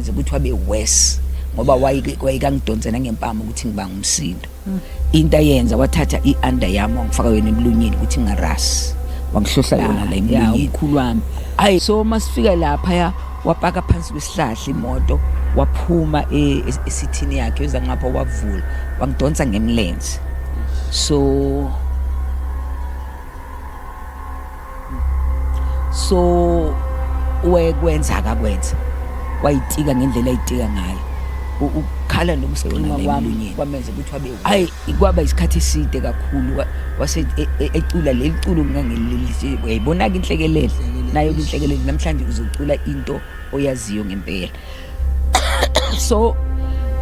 kwamenza ukuthi wabe worse ngoba wayikangidonsela ngempama ukuthi ngibanga umsindo. Into ayenza wathatha i-under yami wangifaka yona emlonyeni ukuthi ngarasi wangihlohla yona la emlonyeni umkhulu wami. Hayi so masifika lapha wapaka phansi kwesihlahla imoto waphuma esithini yakhe weza ngapha wavula wangidonsa ngemlenze. So wekwenza akakwenza wayitika ngendlela ayitika ngayo ukukhala nokusiqina kwami kwamenza ukuthi wabe hayi kwaba isikhathi eside kakhulu wase ecula leli culo ngangelelihle uyayibona ke inhlekelele nayo inhlekelele namhlanje uzocula into oyaziyo ngempela. So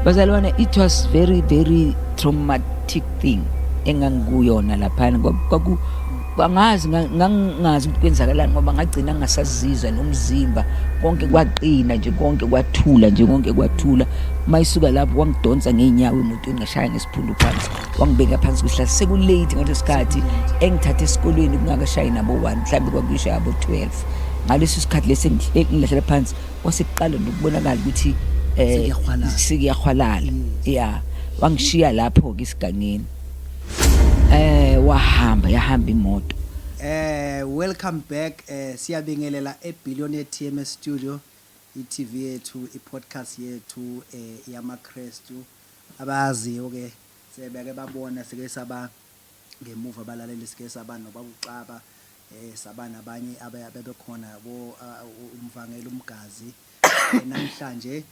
bazalwane, it was very very traumatic thing engangikuyona lapha angazi ngangazi ukuthi kwenzakalani ngoba ngagcina ngasazizwa nomzimba konke kwaqina nje konke kwathula nje konke kwathula. Mayisuka lapho wangidonsa ngeenyawo emotweni ngashaya ngesiphundu phansi wangibeka phansi kwesihlahla sekulate ngaleso sikhathi engithathe esikolweni kungakashayi nabo 1 mhlawumbe kwakushaya abo 12. Ngaleso sikhathi lesi ngilahlela phansi wasekuqala nokubonakala ukuthi sikuyahwalala yeah wangishiya lapho ke isigangeni. Yahamba imoto. Welcome back. Siyabingelela eBillionaire TMS studio, iTV yethu, ipodcast yethu yamaKristu. Abaziyo ke sebeke babona sike saba ngemuva balaleli sike saba nobabuqaba sabana abanye abebekhona bo umvangela umgazi. Namhlanje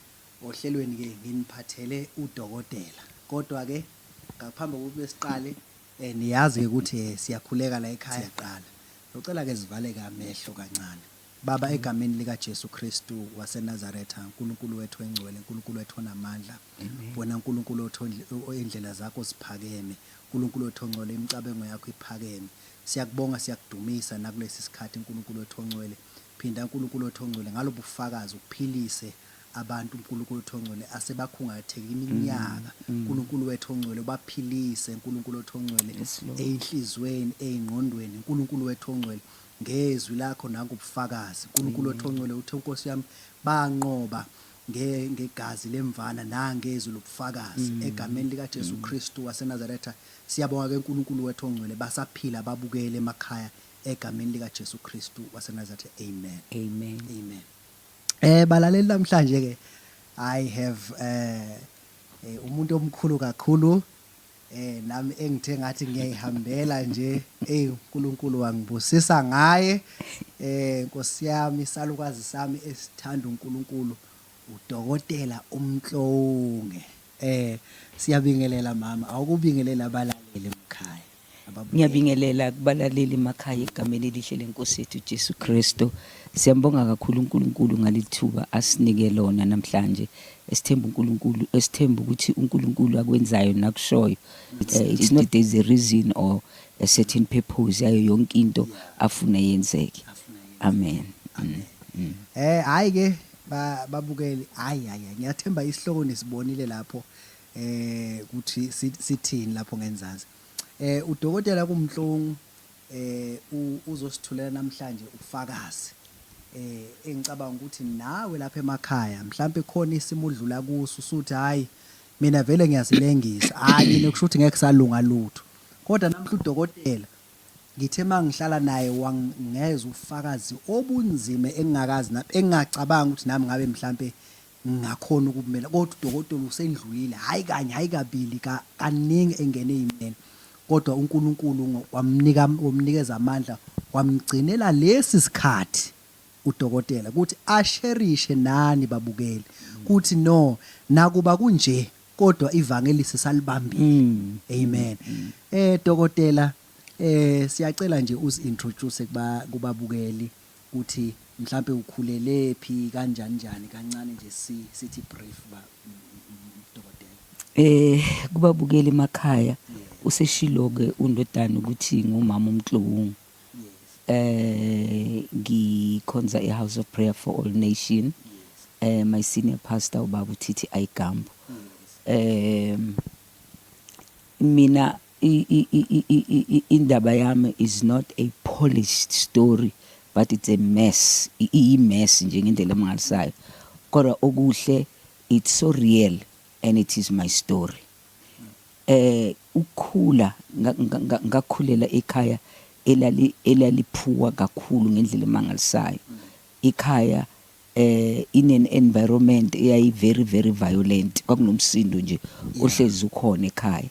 ohlelweni ke nginiphathele udokotela. Kodwa ke ngaphambi kokuba siqale niyazi ukuthi siyakhuleka la ekhaya siqala. Ngicela ke sivale kamehlo kancane. Baba egameni lika Jesu Kristu waseNazaretha, uNkulunkulu wethu engcwele, uNkulunkulu wethu onamandla, wena uNkulunkulu otho indlela zakho siphakeme, uNkulunkulu wethu ongcwele imicabango yakho iphakeme. Siyakubonga siyakudumisa nakulesi sikhathi uNkulunkulu wethu ongcwele. Phinda uNkulunkulu wethu ongcwele ngalobu bufakazi ukuphilise abantu uNkulunkulu wethu ongcwele asebakhungatheka iminyaka. uNkulunkulu wethu ongcwele baphilise uNkulunkulu wethu ongcwele einhlizweni eingqondweni. uNkulunkulu wethu ongcwele ngezwi lakho nangobufakazi. uNkulunkulu wethu ongcwele uthi Nkosi yami banqoba ngegazi lemvana nangezwi lobufakazi egameni lika Jesu Kristu waseNazaretha. Siyabonga ke uNkulunkulu wethu ongcwele basaphila babukele emakhaya egameni lika Jesu Kristu waseNazaretha. Amen. Amen. Amen. Balaleli namhlanje ke I have umuntu omkhulu kakhulu nami engithe ngathi ngiyayihambela nje uNkulunkulu wangibusisa ngaye Nkosi yami salukazi sami esithanda uNkulunkulu udokotela uMhlonge. Siyabingelela mama, awukubingelela abalaleli emakhaya. Ngiyabingelela kubalaleli emakhaya egameni elihle leNkosi yethu Jesu Kristu. Siyambonga kakhulu uNkulunkulu ngalithuba asinike lona namhlanje. Esithemba uNkulunkulu, esithemba ukuthi uNkulunkulu akwenzayo nakushoyo. It's not there's a reason or a certain purpose yayo yonke into afuna yenzeke. Amen. Hayi ke babukeli hayi ngiyathemba isihloko nisibonile lapho ukuthi sithini lapho ngenzazi. Udokotela kuMhlonge uzosithulela namhlanje ufakazi engicabanga ukuthi nawe lapha emakhaya mhlawumbe khona isimo udlula kuso usuthi hayi mina vele ngiyazilengisa hayi nekusho ukuthi ngeke salunga lutho. Kodwa namhla udokotela ngithe mangihlala naye wangeza ufakazi obunzima engingakazi engingacabanga ukuthi nami ngabe mhlawumbe ngakhona ukubumela. Kodwa udokotela usendlulile hayi kanye hayi kabili kaningi engene imene. Kodwa uNkulunkulu wamnikeza amandla wamgcinela lesi sikhathi udokotela ukuthi asherishe nani babukeli ukuthi no nakuba kunje kodwa ivangeli sisalibambile. Amen. Dokotela siyacela nje uzintroduce kubabukeli ukuthi mhlambe ukhulele phi kanjani kancane nje sithi brief dokotela. Kubabukeli emakhaya useshilo ke undodana ukuthi ngumama uMhlonge. Ngikhonza eHouse of Prayer for All Nation. My senior pastor ubaba uThithi Ayigambo. Mina indaba yami is not a polished story but it's a mess. I mess nje ngendlela emangalisayo. kodwa okuhle it's so real and it is my story. Ukukhula ngakhulela ekhaya elaliphuwa kakhulu ngendlela emangalisayo. Ikhaya in an environment eyayi very very violent, kwakunomsindo nje ohlezi ukhona ekhaya.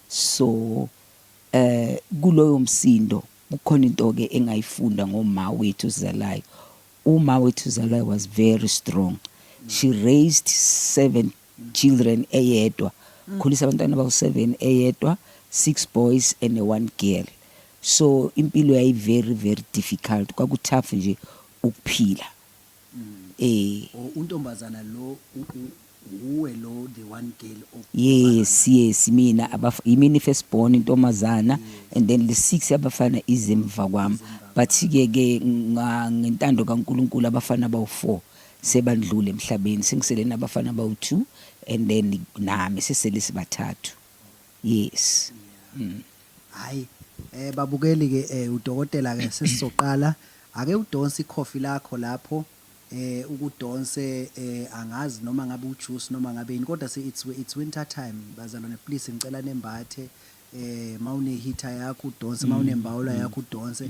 So kuloyo msindo kukhona into ke engayifunda ngoma wethu zalayo. Uma wethu zalayo was very strong. She raised 7 children eyedwa. Khulisa abantwana abawu7 eyedwa, 6 boys and 1 girl. So impilo yayi very very difficult, kwakutough nje ukuphila. Untombazana lo uwe lo the one girl of yes mina yimini firstborn intombazana, and then the 6 abafana izemva kwami, but ke ngentando kaNkuluNkulu abafana bawu4 sebandlule emhlabeni, sengisele nabafana bawu2 and then nami sesele sibathathu. Yes. Hayi babukeli ke udokotela ke sesizoqala ake udonse ikhofi lakho lapho ukudonse angazi noma ngabe ujuice noma ngabe yini, kodwa it's winter time bazalwane, please ngicela nembathe mawune heater yakho udonse, mawune mbawula yakho udonse,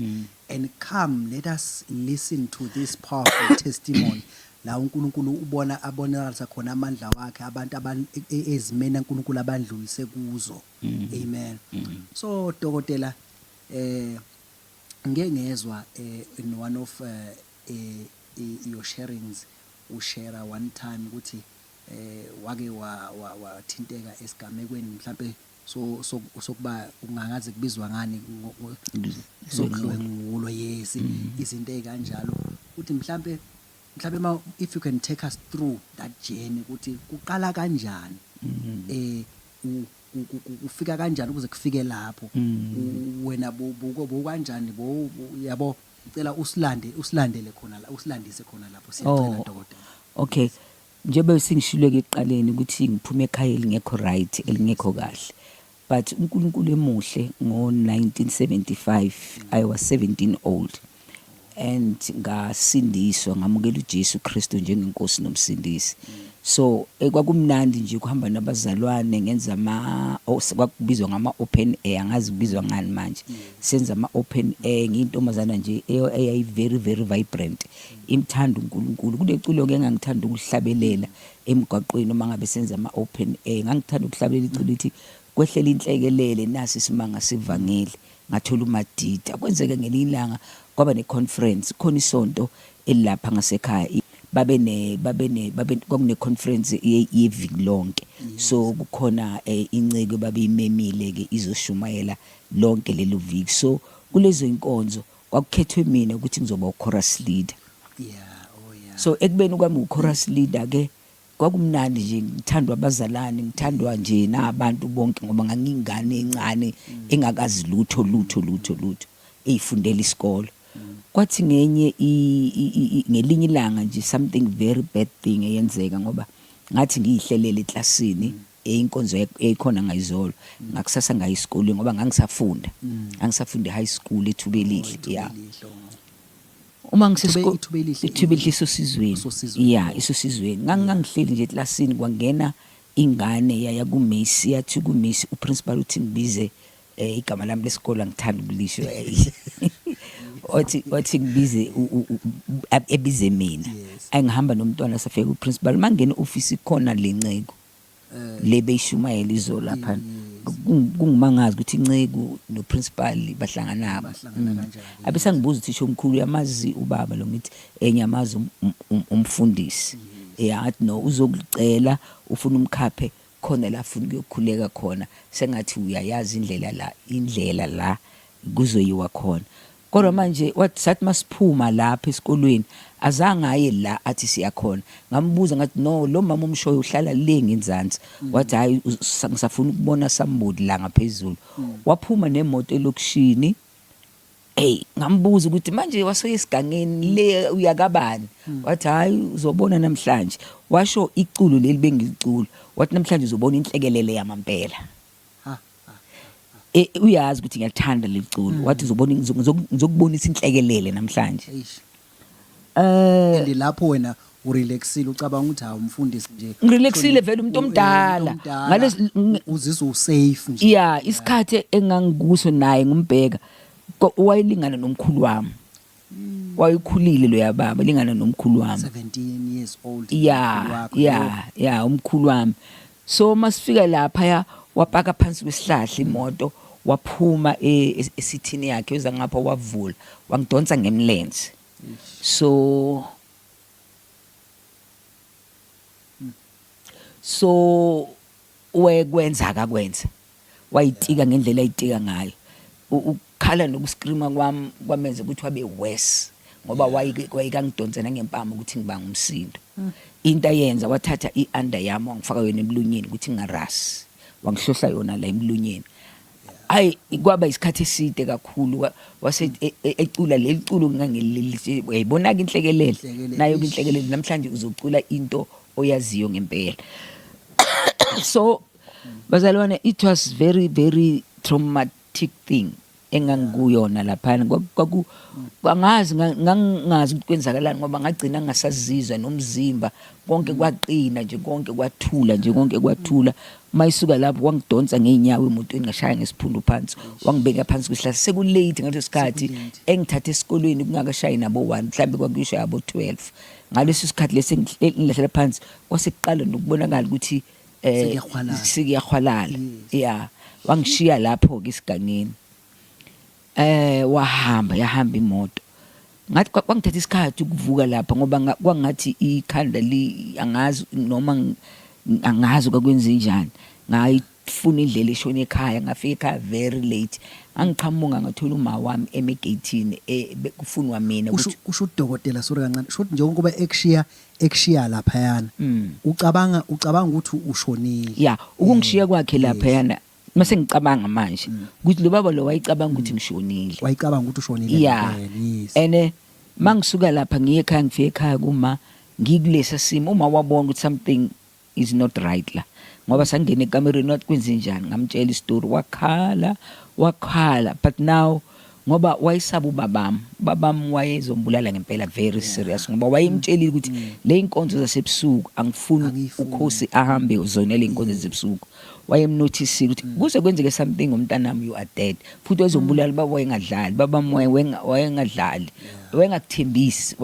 and come let us listen to this powerful testimony la uNkulunkulu abonakalisa khona amandla wakhe abantu ezimena uNkulunkulu abandlulise kuzo. Amen. So dokotela ngeke ngezwa in one of your sharings ushare one time ukuthi wake wathinteka esigamekweni mhlambe sokuba ungangazi kubizwa ngani sokudlwengulo yes izinto ezikanjalo uthi mhlambe if you can take us through that journey ukuthi kuqala kanjani ufika kanjani ukuze kufike lapho wena buko kanjani yabo ngicela usilandele khona la usilandise khona lapho siyacela dokotela. Okay, njengoba singishilwe ke eqaleni ukuthi ngiphume ekhaya elingekho right elingekho kahle, but uNkulunkulu emuhle ngo1975 I was 17 old and ngasindiswa, ngamukela uJesu Kristu njengenkosi nomsindisi. So kwakumnandi nje kuhamba nabazalwane ngenza kwakubizwa ngama open air, angazi kubizwa ngani manje, senza ama open air ngiyintombazana nje eyayi very very vibrant, imthanda uNkulunkulu. Kuneculo ke engangithanda ukuhlabelela emgwaqweni noma ngabe senza ama open air, ngangithanda ukuhlabelela iculo lithi kwehlela inhlekelele nasi isimanga sivangeli, ngathola umadida. Kwenzeke ngelilanga kwaba ne conference, khona isonto elapha ngasekhaya babe kwakune conference yeviki lonke. So kukhona inceke babeyimemile ke izoshumayela lonke lelo viki. So kulezo inkonzo kwakukhethwe mina ukuthi ngizoba uchorus leader. So ekubeni kwami uchorus leader ke kwakumnandi nje, ngithandwa abazalwane, ngithandwa nje nabantu bonke ngoba ngangingane encane engakazi lutho eyifundela isikole. Kwathi ngelinye ilanga nje something very bad thing eyenzeka ngoba ngathi ngiyihlelele eklasini inkonzo ekhona ngayizolo, ngakusasa ngayi esikoleni ngoba ngangisafunda high school eThubelihle. Yeah, uma Ithubelihle isosizweni, yeah isosizweni, ngangihleli nje eklasini kwangena ingane yaya kuMessi, yathi kuMessi uprincipal uthi ngibize igama lami lesikole, ngithanda ukulisho wathi ngibize ebize mina. Angihamba nomntwana safika uprincipal, mangena office khona lenceko lebeyishumayela izo lapha, kungimangazi ukuthi inceko noprincipal bahlangana nabo. Abesangibuza uthisha omkhulu, yamazi ubaba lo, ngithi enyamazi umfundisi. Yathi no, uzokucela ufuna umkhaphe khona la ufuna ukuyokhuleka khona, sengathi uyayazi indlela la kuzoyiwa khona. Kodwa manje sathi masiphuma lapha esikolweni azange aye la athi siyakhona. Ngambuza ngathi no, lo mama umshoyo uhlala le ngenzansi. Wathi hayi ngisafuna ukubona somebody la ngaphezulu. Waphuma nemoto elokishini. Ngambuza ukuthi manje wasoye esigangeni le uyakabani? Wathi hayi uzobona namhlanje. Washo iculo leli bengilicula, wathi namhlanje uzobona inhlekelele yamampela. Uyazi ukuthi ngiyathanda leculo, wathi ngizokubonisa inhlekelele namhlanje. And lapho wena urelaxile ucabanga ukuthi hawu umfundisi nje ngirelaxile vele umuntu omdala ngalezi uzizwa usafe nje yeah isikhathi engangikuso naye ngumbheka wayelingana nomkhulu wami wayikhulile lo yababa lingana nomkhulu wami 17 years old yeah umkhulu wami so masifika lapha ya wapaka phansi kwesihlahla imoto waphuma esithini yakhe uza ngapha wavula wangidonsa ngemlenze so wekwenza akakwenza wayitika ngendlela ayitika ngayo ukukhala nokuscreama kwami kwamenza ukuthi wabe worse ngoba wayikangidonsena ngempama ukuthi ngibanga umsindo into ayenza wathatha iunder yami wangifaka yona emlonyeni ukuthi ngarasi wangihlohla yona la emlonyeni ayi kwaba isikhathi eside kakhulu wase ecula leliculo ngangeleli uyayibona ke inhlekelele nayo inhlekelele namhlanje uzocula into oyaziyo ngempela so bazalwane it was very very traumatic thing engangikuyona lapha kwangazi ngangazi ukuthi kwenzakalani ngoba ngagcina ngasazizwa nomzimba konke kwaqina nje konke kwathula nje konke kwathula mayisuka lapho wangidonsa ngeenyawo emotweni ngashaya ngesiphundu phansi wangibeka phansi kwesihlahla sekulate ngaleso sikhathi engithatha esikolweni kungakashayi nabo 1 mhlambe kwakusho yabo 12 ngaleso sikhathi lesi ngilahlela phansi kwasekuqala nokubonakala ukuthi sikuyahwalala yeah wangishiya lapho ke isigangeni yahamba imoto ngathi kwangithatha isikhathi ukuvuka lapha ngoba kwangathi ikhanda angazi noma angazi kwakwenza njani ngayifuna indlela eshona ekhaya ngafika ekhaya very late angiqhamuka ngathola uma wami emegate kufunwa mina ukuthi kusho udokotela sori kancane sho nje ngoba ekushiya lapha yana ucabanga ukuthi ushonile yeah ukungishiya kwakhe lapha yana mase ngicabanga manje ukuthi lo baba lo wayicabanga ukuthi ngishonile wayicabanga ukuthi ushonile yeah ene mangisuka lapha ngiye ekhaya ngifike ekhaya kuma ngikulesa simo uma wabona ukuthi something is not right la ngoba sangena ekamereni not kwenze njani ngamtshela istory wakhala but now ngoba wayisaba ubabam wayezombulala ngempela very serious ngoba wayemtshelile ukuthi le inkonzo zasebusuku angifuni ukhosi ahambe uzona le inkonzo zasebusuku wayemnothicile ukuthi kuze kwenzeke something ngomntanami you are dead futhi wayezombulala baba wayengadlali babam wayengadlali wayengakuthembisi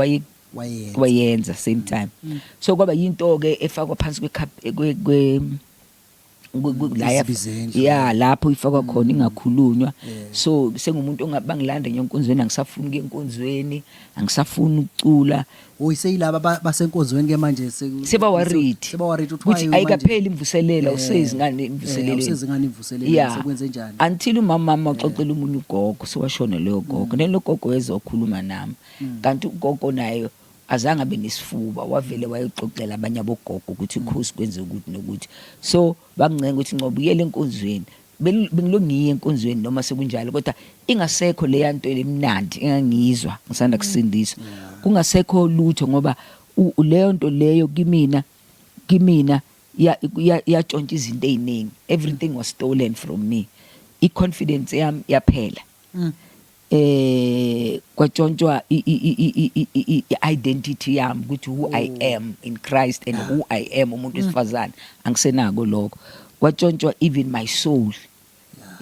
wayenza same time so kwaba yinto ke efakwa phansi la lapho ifakwa khona ingakhulunywa so sengumuntu ongabangilanda nyenkonzweni angisafuni ke enkonzweni angisafuni ukucula oyiseyilaba basenkonzweni ke manje seba worried ukuthi ayikapheli imvuselela usezingane imvuselele sekwenze njani until umama uxoxela umunye ugogo siwashona leyo gogo nelo gogo wezokhuluma nami kanti ugogo naye azange abe nesifuba wavele wayexoxela abanye abogogo ukuthi ikhosi kwenze ukuthi nokuthi so bangincenga ukuthi ngobuyele enkonzweni bengilongiye enkonzweni noma sekunjalo kodwa ingasekho le yanto emnandi engangizwa ngisanda kusindiswa kungasekho lutho ngoba leyo nto leyo kimina yatshontsha izinto eziningi everything was stolen from me i-confidence yami yaphela kwatshontshwa i-identity yami ukuthi who I am in Christ and who I am umuntu wesifazane angisenako lokho kwatshontshwa even my soul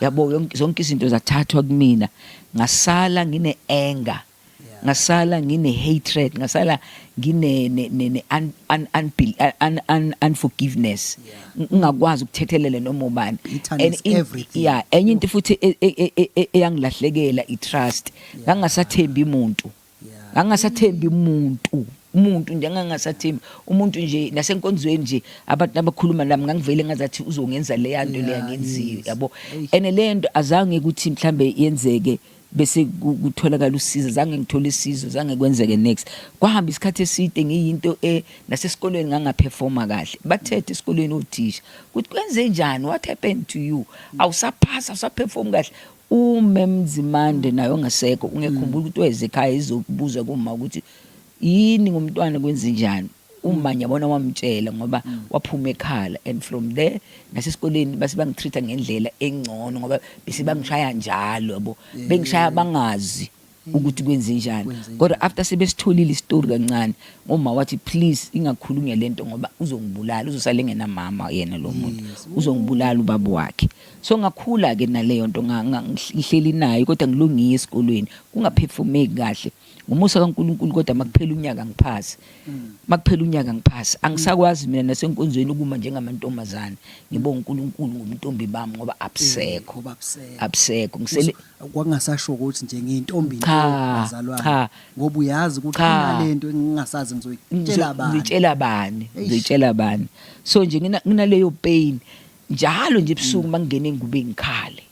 yabo zonke izinto zathathwa kumina ngasala ngine anger ngasala ngine hatred ngasala ngine unforgiveness ngingakwazi ukuthethelela noma ubani and yeah enye into futhi eyangilahlekela itrust ngangasathembi umuntu nje ngangasathembi umuntu nje nasenkonzweni nje abantu abakhuluma nami ngangivele ngazathi uzongenza le yanto le yangenziwe yabo ene lento azange ukuthi mhlambe yenzeke bese kutholakala usizo zange ngithole isizo zange kwenzeke next kwahamba isikhathi eside ngiyinto nasesikolweni ngangaperforma kahle bathethe esikolweni othisha ukuthi kwenze njani what happened to you awusaphasa awusaperform kahle umemzimande nayo ngasekho ungekhumbula ukuthi weze ekhaya izokubuza kuma ukuthi yini ngomntwana kwenze njani uma nyabona wamtshela ngoba waphuma ekhala and from there nasesikoleni base bangitreata ngendlela engcono ngoba bese bangishaya njalo yabo bengishaya bangazi ukuthi kwenze njani kodwa after sebesitholile istory kancane ngoma wathi please ingakhulunywa lento ngoba uzongibulala uzosala engenamama yena lo muntu uzongibulala ubaba wakhe so ngakhula ke naleyo nto ngihleli nayo kodwa ngilungiye esikolweni kungaphefumeki kahle ngomusa kaNkuluNkulu kodwa makuphela unyaka ngiphasi angisakwazi mina nasenkonzweni ukuma njengamantombazane ngibonga uNkuluNkulu ngomntombi bami ngoba absekho ngisele kwangasasho ukuthi nje ngiyintombi bazalwane ngoba uyazi ukuthi kunalento engingasazi ngizoyitshela bani so nje nginaleyo pain njalo nje ebusuku mangene ngube ngikhale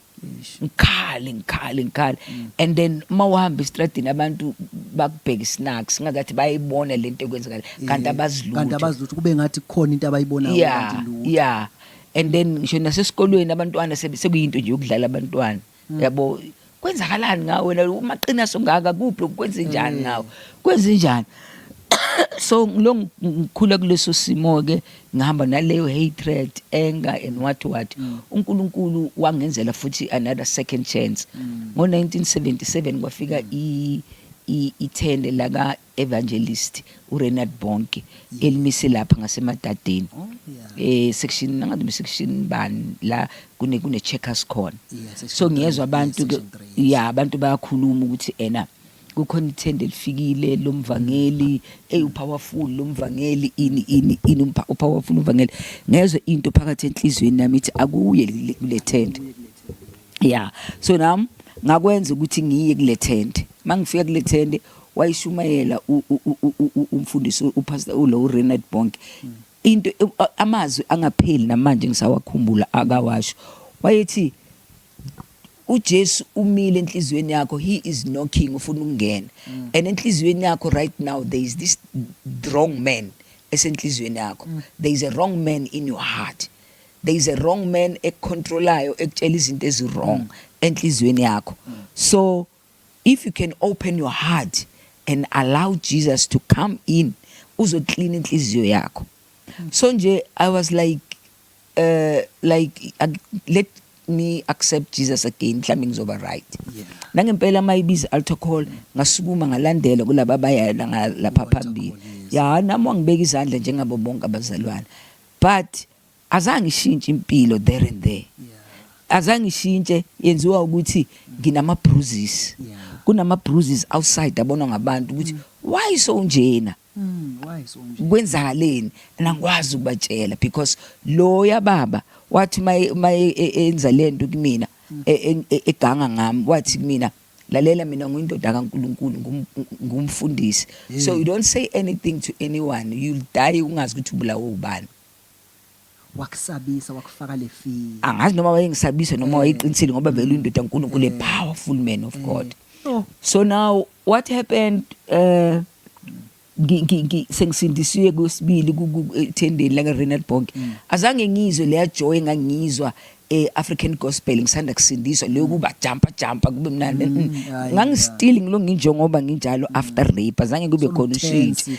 and then mawuhamba estradini abantu bakubheka snacks ngathi bayibona lento ekwenzakala kanti abazilutho kube ngathi kukhona into abayibonayo yeah and then ngisho nasesikolweni abantwana sekuyinto nje ukudlala abantwana yabo kwenzakalani ngawe wena umaqiniso ngaka kuphi kwenze njani ngawe kwenze njani so ngikhula kuleso simo ke ngihamba naleyo hatred anger and what uNkulunkulu wangenzela futhi another second chance ngo1977 kwafika ithende laka evangelist uRenard Bonke elimise lapha ngasemadadeni section nangabe section bani la kune checkers corner so ngiyezwa abantu ke abantu bayakhuluma ukuthi kukhona ithende lifikile lomvangeli upowerful lomvangeli upowerful umvangeli ngezwe into phakathi enhlizweni nami ithi akuye kule tende so nami ngakwenza ukuthi ngiye kule tende mangifika kule tende wayishumayela umfundisi upastor uRenard Bonke into amazwi angapheli namanje ngisawakhumbula akawasho wayethi uJesu umile enhlizweni yakho he is knocking ufuna ukungena and enhlizweni yakho right now there is this wrong man esenhlizweni yakho there is a wrong man in your heart there is a wrong man econtrolayo ekutshela izinto ezirong enhlizweni yakho so if you can open your heart and allow Jesus to come in uzoclean inhliziyo yakho so nje I was like let me accept Jesus again mhlambe ngizoba right nangempela mayibiza altar call ngasukuma ngalandela kulaba bayana ngalapha phambili nami wangibeka izandla njengabo bonke abazalwane but azange ishintshe impilo there and there azange ishintshe yenziwa ukuthi nginama bruises kunama bruises outside abonwa ngabantu ukuthi why so njena kwenzakaleni nangikwazi ukubatshela because lo yababa wathi enza lento kumina eganga ngami wathi kumina lalela mina nguyindoda kaNkuluNkulu ngumfundisi so you don't say anything to anyone you'll die ungazi ukuthi ubulawa ubani wakusabisa wakufaka le fear angazi noma wayengisabisa noma wayiqinisile ngoba vele indoda kaNkuluNkulu powerful man of God so now what happened sengisindisiwe kwesibili kuthendeni la Renard Bonke azange ngizwe leya joy engangizwa African gospel ngisanda kusindiswa leyo kuba jumpa kube mnandi ngangistill ngilonginjo ngoba nginjalo after rape azange kube khona ushintsho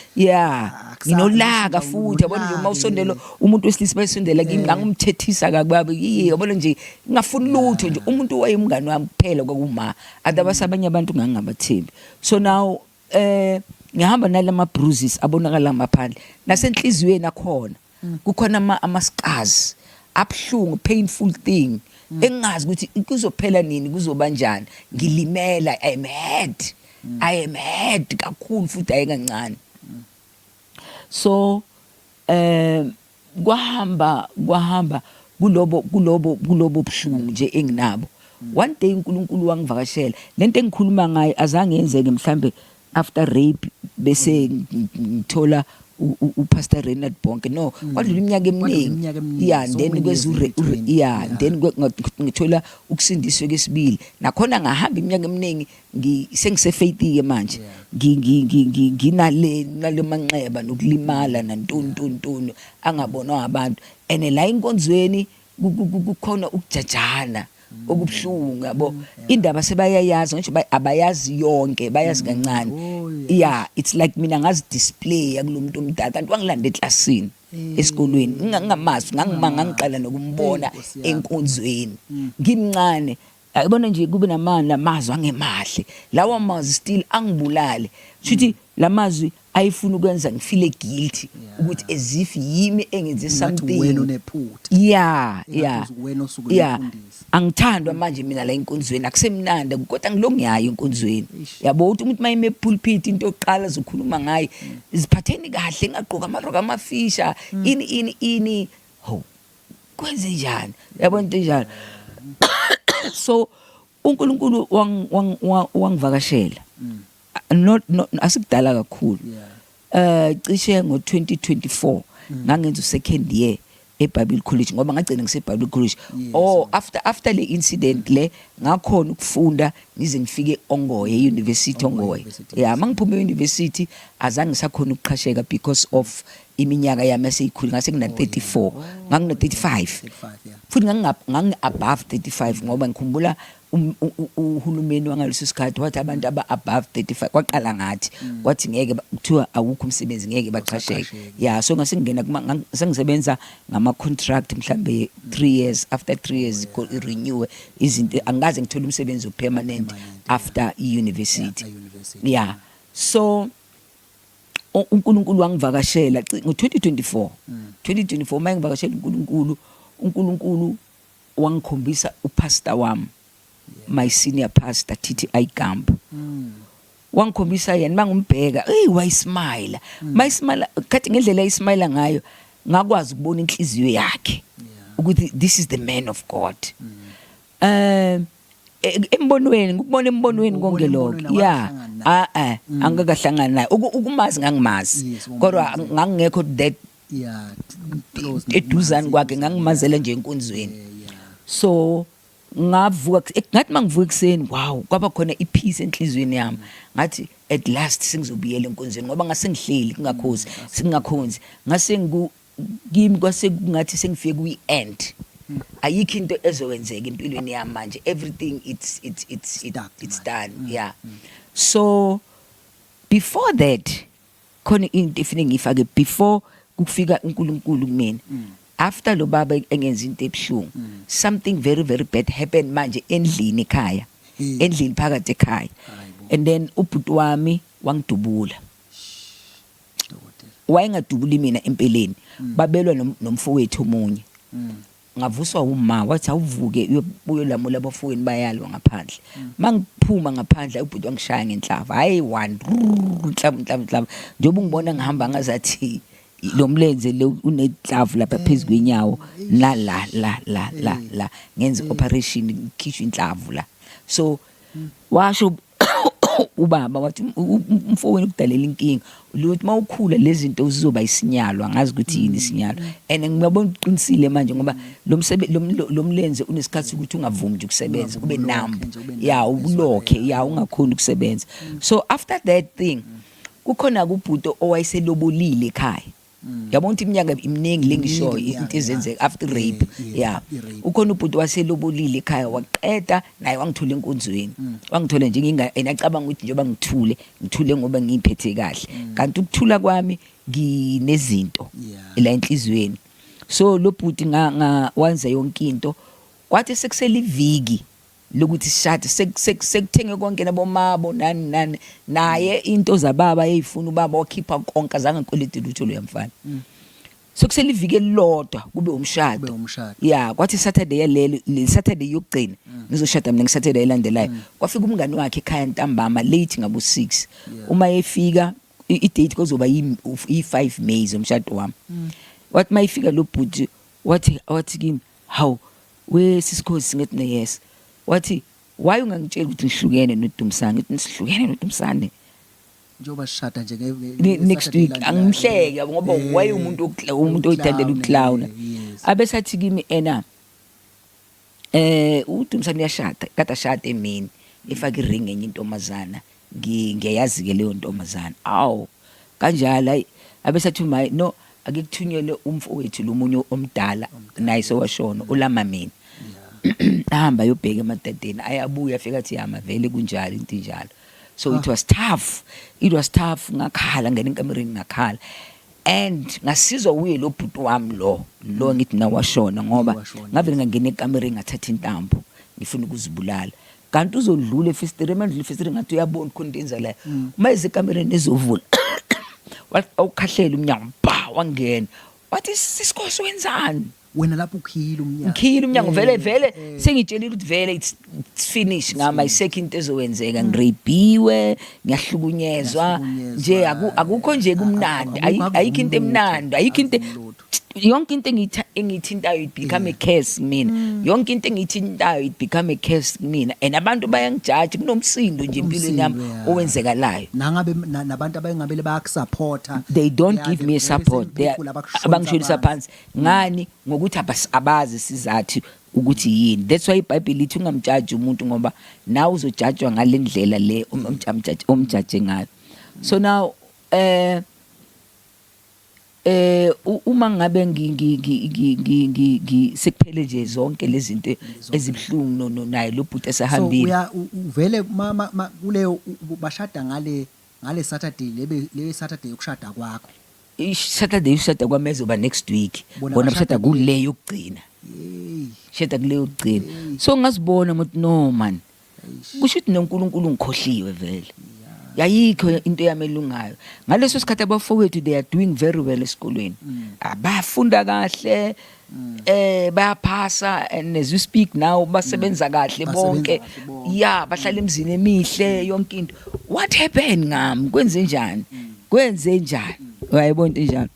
nginolaka futhi yabona nje mawusondela umuntu wesilisa bayisondela kimi ngangumthethisa kakubabe yabona nje ngafuna lutho nje umuntu wayemngani wami kuphela kwakuma abanye abantu ngangabathembi so now ngihamba nalama bruises abonakala ngaphandle nasenhliziyweni akhona kukhona ama-scars abhlungu painful thing engazi ukuthi kuzophela nini kuzobanjani ngilimela I am mad kakhulu futhi ayikancane so kwahamba kulobo buhlungu nje enginabo one day uNkulunkulu wangivakashela lento engikhuluma ngayo azange yenzeke mhlambe after rape bese ngithola uPastor Renard Bonke no kwadlula iminyaka eminingi then kwezure then ngithola ukusindiswa kwesibili nakhona ngahamba iminyaka eminingi sengisefaith ke manje nginale manxeba nokulimala nantontontono angabonwa abantu ene la inkonzweni kukhona ukujajana okubhlungu yabo indaba sebayayazi ngisho abayazi yonke bayazi kancane it's like mina ngazi display yakulomuntu omdala kanti wangilanda eclassini esikolweni ngingamazi ngangiqala nokumbona enkonzweni ngimncane Ayibona nje kube namazwi angemahle lawa mazwi still angibulale futhi lamazwi ayifuna ukwenza ngifile guilty ukuthi as if yimi engenze something wena unephutha wena osuke uyifundisa angithandwa manje mina la enkonzweni akusemnandi kodwa ngilongiyayo enkonzweni yabo uthi umuntu mayime pulpit into oqala zokhuluma ngayo iziphatheni kahle ngaqoka amaroko amafisha ini ho kwenze njani yabo into njalo so uNkulunkulu wangivakashela not asikudala kakhulu cishe ngo2024 ngangenza second year eBible College ngoba ngagcina ngiseBible College after le incident le ngakhona ukufunda ngize ngifike Ongoye University Ongoye mangiphuma euniversity azange ngisakhona ukuqhasheka because of iminyaka yami eseyikhulu ngase ngina 34 ngangina 35 futhi ngangi above 35 ngoba ngikhumbula uhulumeni wangaleso sikhathi wathi abantu above 35 kwaqala ngathi wathi ngeke kuthiwa awukho umsebenzi ngeke baqhasheke so ngase ngena sengisebenza ngama contract mhlambe 3 years after 3 years renew izinto angaze ngithola umsebenzi permanent after university so uNkulunkulu wangivakashela ngo2024 mayengivakashela uNkulunkulu wangikhombisa upastor wami my senior pastor Titi Aikamp wangikhombisa yena mangumbheka wayismile mayismile kathi ngendlela ayismile ngayo ngakwazi ukubona inhliziyo yakhe ukuthi this is the man of God embonweni ngikubona embonweni konke lokho angakahlangana naye ukumazi ngangimazi kodwa ngangekho that eduzane kwakhe ngangimazela nje enkonzweni so ngavuka ngathi mangivuka ekseni wow kwaba khona ipeace enhlizweni yami ngathi at last singizobuyela enkonzweni ngoba ngase ngihleli kungakhozi singakhonzi ngase ngimi kwase ngathi sengifike kwi-end ayikho into ezowenzeka empilweni yami manje everything it's done so before that khona into efike ngifake before kufika uNkulunkulu kumina after lo baba engenza into ebuhlungu something very very bad happened manje endlini ekhaya endlini phakathi ekhaya and then ubhuti wami wangidubula wayengadubuli mina empeleni babelwa nomfowethu omunye ngavuswa uma wathi awuvuke uyolamula abafowenu bayalwa ngaphandle mangiphuma ngaphandle ubhuti wangishaya ngenhlava hayi one nhlamba njengoba ngibona ngihamba ngazathi lo mlenze le unedlavu lapha phezulu kwenyawo la ngenza operation ngikhishwa inhlavu la so washo ubaba wathi umfowenu kudalela inkinga ukuthi mawukhula lezi zinto uzizoba isinyalo angazi ukuthi yini isinyalo and ngiyabona uqinisile manje ngoba lo mlenze unesikhathi ukuthi ungavumi nje ukusebenza kube nambu ubulokhe ungakhona ukusebenza so after that thing kukhona kubhuto owayeselobolile ekhaya yabona ukuthi iminyaka iminingi lengisho into ezenzeka after rape ukhona ubhuti waselobolile ekhaya waqeda naye wangithola enkonzweni wangithola nje enacabanga ukuthi njengoba ngithule ngoba ngiphethe kahle kanti ukuthula kwami nginezinto la enhlizweni so lo bhuti wanza yonke into kwathi sekusele iviki lokuthi shade sekuthenge konke nabomabo nani naye into zababa eyifuna ubaba wakhipha konke azange ngikwelete lutho lo yamfana sokusele iviki elilodwa kube umshado kwathi Saturday le Saturday yokugcina ngizoshada mina ngeSaturday elandelayo kwafika umngani wakhe ekhaya ntambama late ngabo 6 uma efika i-date kuzoba i5 May zomshado wami wathi mayifika lo bhuti wathi kimi how we sisikhozi singethi yes wathi why ungangitshela ukuthi ngihlukene noDumsane ngithi nisihlukene noDumsane njoba shada nje next week angimhleke ngoba why umuntu oyithandela ukuclowna abesathi kimi uDumsane uyashada kade shada emini efaka iring enye intombazana ngiyayazi ke leyo ntombazana kanjalo abesathi no akekuthunyele umfowethu lo munye omdala naye sowashona ulama mina ahamba yobheka emadadeni ayabuya afika athi vele kunjalo into njalo so it was tough ngakhala ngene enkamereni ngakhala and ngasizwa uye lo bhuti wami lo ngithi nawashona ngoba ngavele ngangena enkamereni ngathatha intambo ngifuna ukuzibulala kanti uzodlula efestiri manje efestiri ngathi uyabona khona into enzalayo uma ezikamereni ezovula awukhahlela umnyango ba wangena wathi sisikhosi wenzani wena lapho ukhila umnyango ngikhila umnyango vele sengitshelile ukuthi vele it's finish ngama isekho into ezowenzeka ngirapiwe ngiyahlukunyezwa nje akukho nje kumnandi ayikho into emnandi ayikho into yonke into engithintayo it become a curse mina yonke into engithintayo it become a curse mina and abantu bayangijudge kunomsindo nje empilweni yami owenzekalayo nangabe nabantu abangabele bayakusupporta they don't give me a support they abangishilisa phansi ngani ngokuthi abazi sizathu ukuthi yini that's why iBhayibheli lithi ungamjudge umuntu ngoba nawe uzojudgewa ngalendlela le umjudge ngayo so now uma ngabe sekuphele nje zonke lezi zinto ezibhlungu naye lo bhuti esahambile so uvele mama kuleyo bashada ngale Saturday le Saturday yokushada kwakho Saturday yokushada kwami ezoba next week bona bashada kule yokugcina shada kule yokugcina so ngazibona ngokuthi no man kusho ukuthi noNkulunkulu ngikhohliwe vele yayikho into yamelungayo ngaleso sikhathi abafowethu they are doing very well esikolweni abafunda kahle bayaphasa and as you speak now basebenza kahle bonke yeah bahlala emzini emihle yonke into what happened ngami kwenze njani uyayibona njalo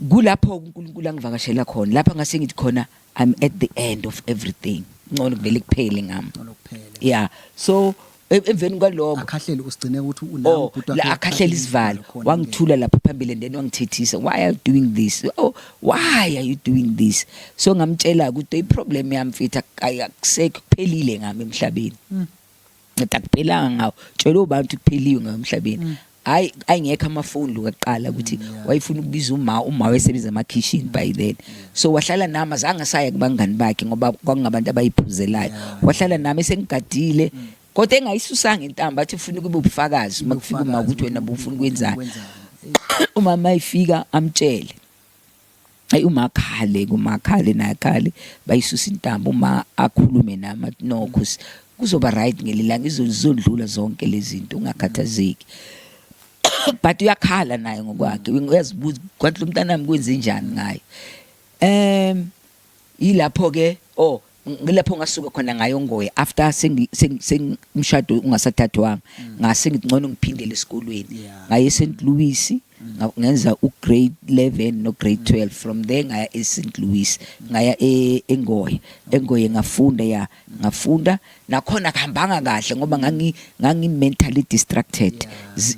kulapho uNkulunkulu angivakashela khona lapha ngase ngithi khona I'm at the end of everything ngcono vele kuphele ngami yeah so emveni kwalokho akhahlele usigcine ukuthi unawo la akhahlele isivalo wangithula lapha phambili and then wangithethisa why are you doing this why are you doing this so ngamtshela ukuthi iproblem yami mfethu akusekho kuphelile ngami emhlabeni ngatakuphela ngawo tshela abantu kupheliwe ngami emhlabeni ayingekho amafoni lokuqala ukuthi wayifuna ukubiza uma wayesebenza emakitchen by then so wahlala nami azange saya kubangani bakhe ngoba kwakungabantu abayiphuzelayo wahlala nami esengigadile kodwa engayisusanga intamba athi ufuna kube ubufakazi makufika uma ukuthi wena ubufuna ukwenzani umama ifika amtshele umakhale nakhale bayisusa intamba uma akhulume nami no kuzoba right ngelilanga izodlula zonke lezi zinto ungakhathazeki but uyakhala naye ngokwakhe uyazibuza kwathi lo mntanami kwenze njani ngayo ilapho ke ngilapho ngasuka khona ngayo ngoye after sengimshado ungasathathwanga ngase ngithi ngcono ngiphindele esikolweni ngaye St Louis ngenza ugrade 11 no grade 12 from there ngaya eSt Louis ngaya engoye ngafunda nakhona kuhambanga kahle ngoba ngangi mentally distracted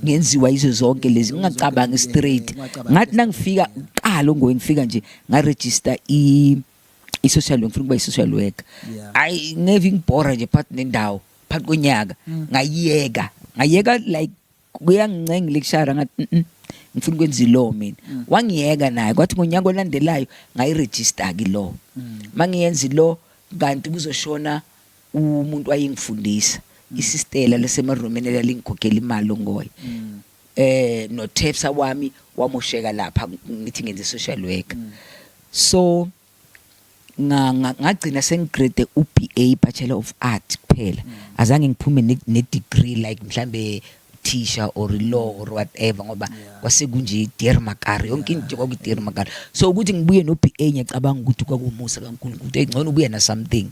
ngenziwa izo zonke lezi ngingacabanga straight ngathi nangifika qala ngoye ngifika nje ngaregister i-social work ngifuna ukuba i-social worker never ngibhora nje phakathi nendawo phakathi konyaka ngayeka like kuyangincenga lecture ngathi ngifuna ukwenza law mina wangiyeka naye kwathi ngonyaka olandelayo ngayiregister ke law mangiyenza law kanti kuzoshona umuntu wayengifundisa isistela lesemaromeni lalingikhokhela imali ongoye no Tepsa wami wamosheka lapha ngithi ngenze social worker so ngagcina sengigrade uBA Bachelor of Art kuphela azange ngiphume ne degree like mhlambe teacher or law or whatever ngoba kwase kunje dear makari yonke into kwaku dear makari so ukuthi ngibuye no BA ngiyacabanga ukuthi kwakumusa kaNkulunkulu ukuthi engcono ubuye na something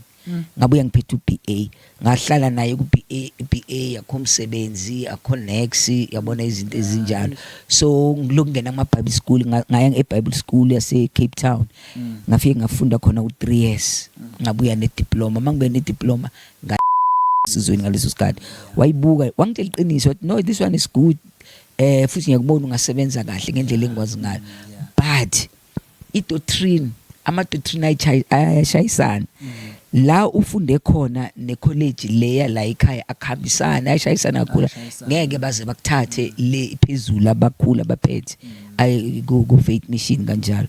ngabuya ngiphethe uBA ngahlala naye kuBA yakho umsebenzi akho next yabona izinto ezinjalo so ngilokungena kuma Bible school ngaya eBible school yase Cape Town ngafike ngafunda khona u3 years ngabuya ne diploma mangibe ne diploma sizweni ngaleso sikhathi wayibuka wangitshela iqiniso wathi no this one is good futhi ngiyakubona ungasebenza kahle ngendlela engikwazi ngayo but idoctrine ama-doctrine ayashayisana la ufunde khona ne-college leya la ekhaya akuhambisana ayashayisana kakhulu ngeke baze bakuthathe le phezulu abakhulu abaphethe go faith mission kanjalo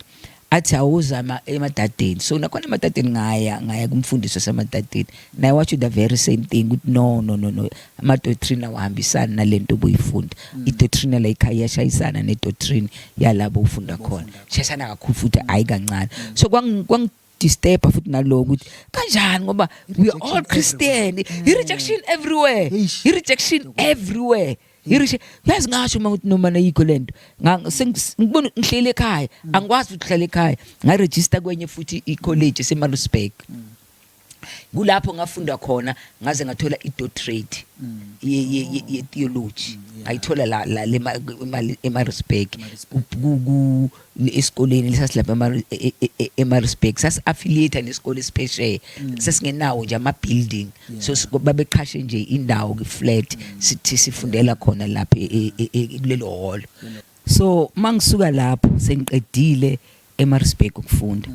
athi awuzama emadadeni so nakhona emadadeni ngaya kumfundisi wasemadadeni naye wathi the very same thing ukuthi no ama-doctrine awahambisana nalento obuyifunda i-doctrine la ekhaya yashayisana ne-doctrine yalabo ufunda khona shayisana kakhulu futhi ayi kancane so disturb futhi naloko ukuthi kanjani ngoba we are all Christian. I-rejection everywhere. I-rejection everywhere. Yazi ngasho uma ukuthi noma nayikho lento ngibona ngihlele ekhaya angikwazi ukuhlala ekhaya ngaregister kwenye futhi i-college eseMaritzburg. Kulapho ngafunda khona ngaze ngathola i-doctorate ye theology ayithola la eMaritzburg esikoleni lesasilapha eMaritzburg sasi-affiliate nesikole special sasingenawo nje ama-building so babeqhashe nje indawo flat sithi sifundela khona lapha kulelo hall. So mangisuka lapho sengiqedile eMaritzburg ukufunda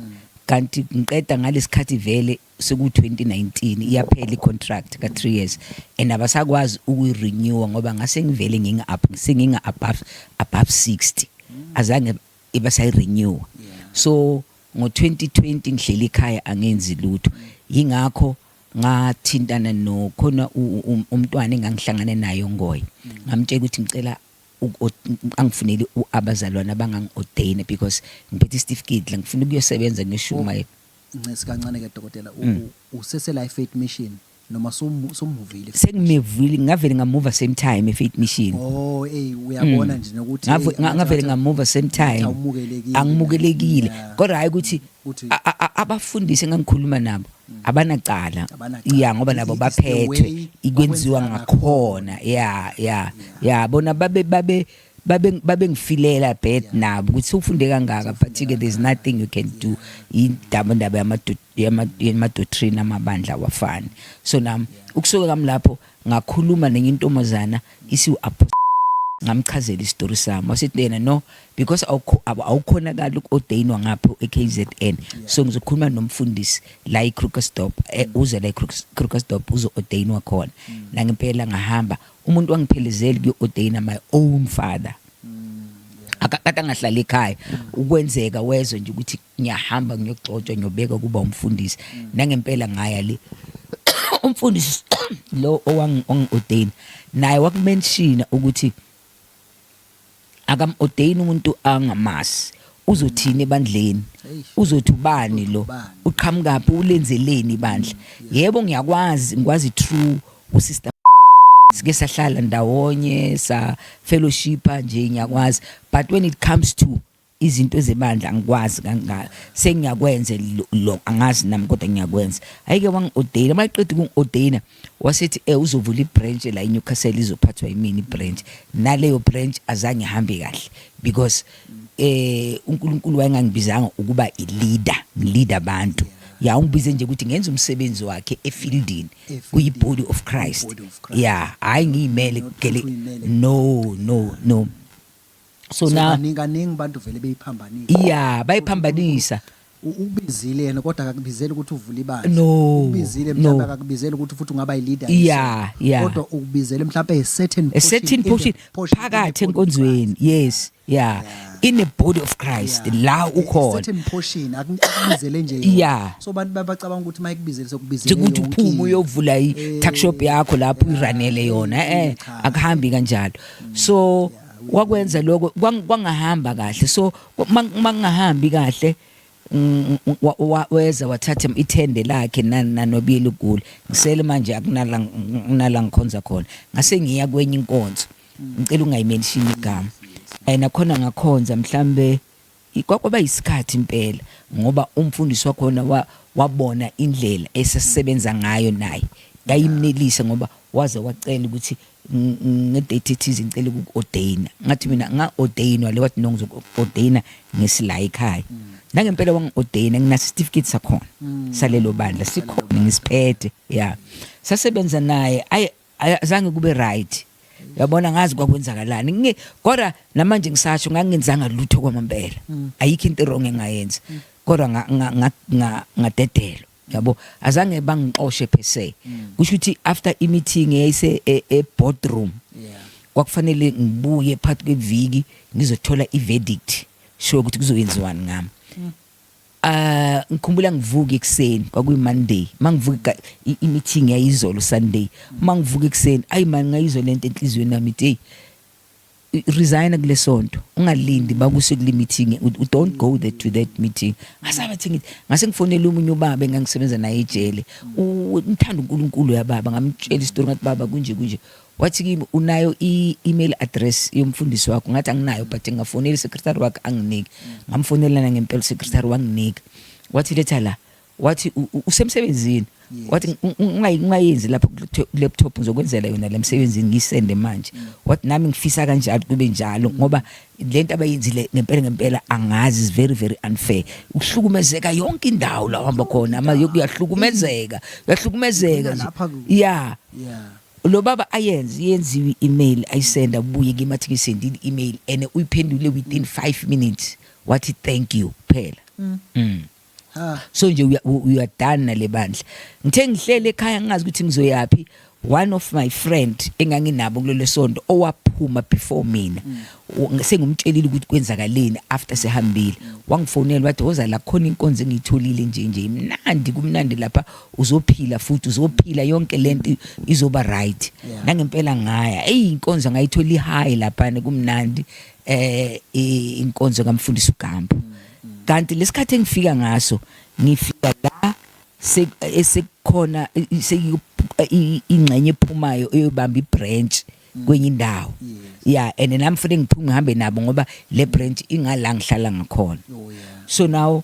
kanti ngiqeda ngalesikhathi vele seku-2019 iyaphela i-contract ka-3 years and abasakwazi ukuyi-renew ngoba ngase ngivele nginga above 60 azange ibasayi-renew. So ngo-2020 ngihleli ekhaya angenzi lutho yingakho ngathintana khona umntwana engangihlangane nayo ngoyi ngamtshela ukuthi ngicela angifunele abazalwane abangangi-ordain because ngiphethe certificate la ngifuna ukuyosebenza ngeshuma. Kancane ke dokotela usesela Faith Mission noma somuvile? Sengimevile ngavele ngamuva same time Faith Mission. Uyabona nje nokuthi ngavele ngamuva same time angimukelekile kodwa hayi ukuthi abafundisi engangikhuluma nabo abanacala ngoba nabo baphethwe ikwenziwa ngakhona bona babe ngifilela bad nabo ukuthi ufunde kangaka but there's nothing you can do indaba yamadoctrine amabandla wafani. So nami ukusuka kami lapho ngakhuluma nenye intombazana ngamchazela istory sami wasithi yena no because awukhonakala uku-ordainwa ngapho eKZN so ngizokhuluma nomfundisi la eKrugersdorp uze la eKrugersdorp uzo-ordainwa khona la ngempela ngahamba umuntu wangiphelezela kuyo-ordaina my own father akakade angahlala ekhaya ukwenzeka wezwe nje ukuthi ngiyahamba ngiyogcotshwa ngiyobeka kuba umfundisi nangempela ngaya le umfundisi lo owangi-ordaina naye wakumenshina ukuthi akam-ordain umuntu angamasi uzothini ebandleni uzothi ubani lo uqhamukaphi ulenzeleni ibandla. Yebo ngikwazi true usister sike sahlala ndawonye sa fellowship nje ngiyakwazi but when it comes to izinto ezebandla angikwazi kangaka sengiyakwenza lo angazi nami kodwa ngiyakwenza. Ayike wangi-ordaina mayiqeda ukungi-ordaina wasithi uzovula ibranch la eNewcastle izophathwa yimini ibranch naleyo branch azange ihambe kahle because uNkulunkulu wayengangibizanga ukuba leader abantu ungibize nje ukuthi ngenza umsebenzi wakhe efieldini kuyi-body of Christ hayi ngiyimele no. So na ninganingi bantu vele beyiphambanisa bayiphambanisa ubizile yena kodwa akakubizela ukuthi uvule ibandla ubizile mhlawumbe akakubizela ukuthi futhi ungaba yi-leader kodwa ukubizele mhlawumbe a certain portion phakathi enkonzweni in the body of Christ la ukhona certain portion akubizele nje so bantu babacabanga ukuthi mayikubizele sokubizele ukuthi uphume uyovula i-tuck shop yakho lapho uyiranele yona akuhambi kanjalo. So wakwenza lokho kwangahamba kahle so mangahambi kahle weza wathatha ithende lakhe nanobiyela uGoli ngisele manje akunala ngikhonza khona ngase ngiya kwenye inkonzo ngicela ungayimention igama nakhona ngakhonza mhlambe kwakwaba isikhathi impela ngoba umfundisi wakhona wabona indlela esesebenza ngayo naye ngayimnelisa ngoba waze wacela ukuthi ngedate ethize ngicela uku-ordaina ngathi mina nga-ordainwa le wathi ngizoku-ordaina ngisila ekhaya nangempela wangi-ordaina ngina-certificate sakhona salelo bandla sikhona ngisiphethe sasebenza naye azange kube right yabona ngazi kwakwenzakalani kodwa namanje ngisasho ngangenzanga lutho kwamambela ayikho into wrong engayenza kodwa ngadedelo yabo azange bangixoshe phese kusho ukuthi after i-meeting eyayise e-boardroom kwakufanele ngibuye phakathi kweviki ngizothola i-verdict sure ukuthi kuzoyenziwani ngami. Ngikhumbula ngivuka ekuseni kwakuyi-Monday mangivuka i-meeting yayizolo Sunday mangivuka ekuseni ayi man ngayizwa lento enhlizweni nami ithi resign kulesonto ungalindi bakuse kule meeting don't go there to that meeting ngasabathi ngithi ngase ngifonela umunye ubaba engangisebenza naye ejele ngithanda uNkulunkulu yababa ngamtshela istory ngathi baba kunje wathi kimi unayo i-email address yomfundisi wakho ngathi anginayo but ngafonela secretary wakhe anginike ngamfonela ngempela secretary wanginika wathi letha la wathi usemsebenzini wathi ungayenzi lapha ku laptop ngizokwenzela yona lemsebenzini ngisende manje wathi nami ngifisa kanjalo kube njalo ngoba lento abayenzile ngempela angazi is very very unfair ukuhlukumezeka yonke indawo la hamba khona ama uyahlukumezeka yeah lo baba yenziwe email ayisenda ubuye kimathi ngisendile email ene uyiphendule within 5 minutes wathi thank you phela so nje we are done nale bandla ngithe ngihlele ekhaya ngingazi ukuthi ngizoyapi one of my friend enganginabo kulelo sonto owaphuma before mina sengumtshelile ukuthi kwenzakaleni after sehambile wangifonela wathi woza la khona inkonzo engiyitholile nje mnandi kumnandi lapha uzophila futhi uzophila yonke lento izoba right nangempela ngaya inkonzo ngayithola high lapha kumnandi inkonzo kamfundisi uGambo kanti lesikhathi engifika ngaso ngifika la sekukhona ingxenye ephumayo eyobamba ibranch kwenye indawo yeah and nami futhi ngiphume ngihambe nabo ngoba le branch ingala ngihlala ngakhona so now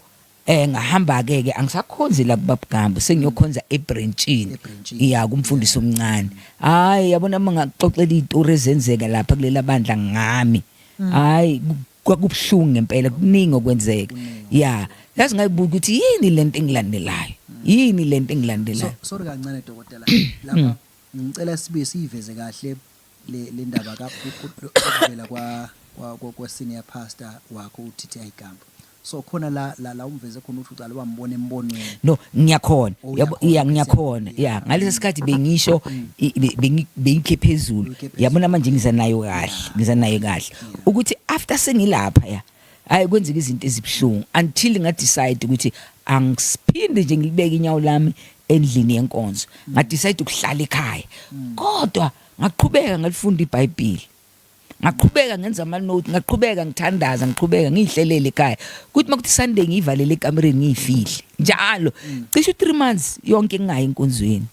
ngahamba ke angisakhonzi la kubabuGambo sengiyokhonza ebranchini iya kumfundisi omncane hayi yabona mangaxoxela izitori ezenzeka lapha kulela bandla ngami hayi kwakubuhlungu ngempela kuningi okwenzeka yeah yazi ngayibuka ukuthi yini lento engilandelayo sorry kancane dokotela lapha ngicela sibe siveze kahle le ndaba kaphela kwa senior pastor wakho uTT Gambo so khona la umveze khona ukuthi uqala wambona embonweni no ngiyakhona ngiyakhona yeah ngalesi sikhathi bengisho bengikhe phezulu yabona manje ngiza nayo kahle ukuthi after sengilapha ya hayi kwenzeka izinto ezibhlungu until ngadecide ukuthi angisiphinde nje ngilibeke inyawo lami endlini yenkonzo ngadecide ukuhlala ekhaya kodwa ngaqhubeka ngalifunda iBhayibheli ngaqhubeka ngenza ama note ngaqhubeka ngithandaza ngaqhubeka ngihlelele ekhaya kuthi makuthi Sunday ngivalele ekamereni ngiyifihle njalo cishe 3 months yonke ngingayi enkonzweni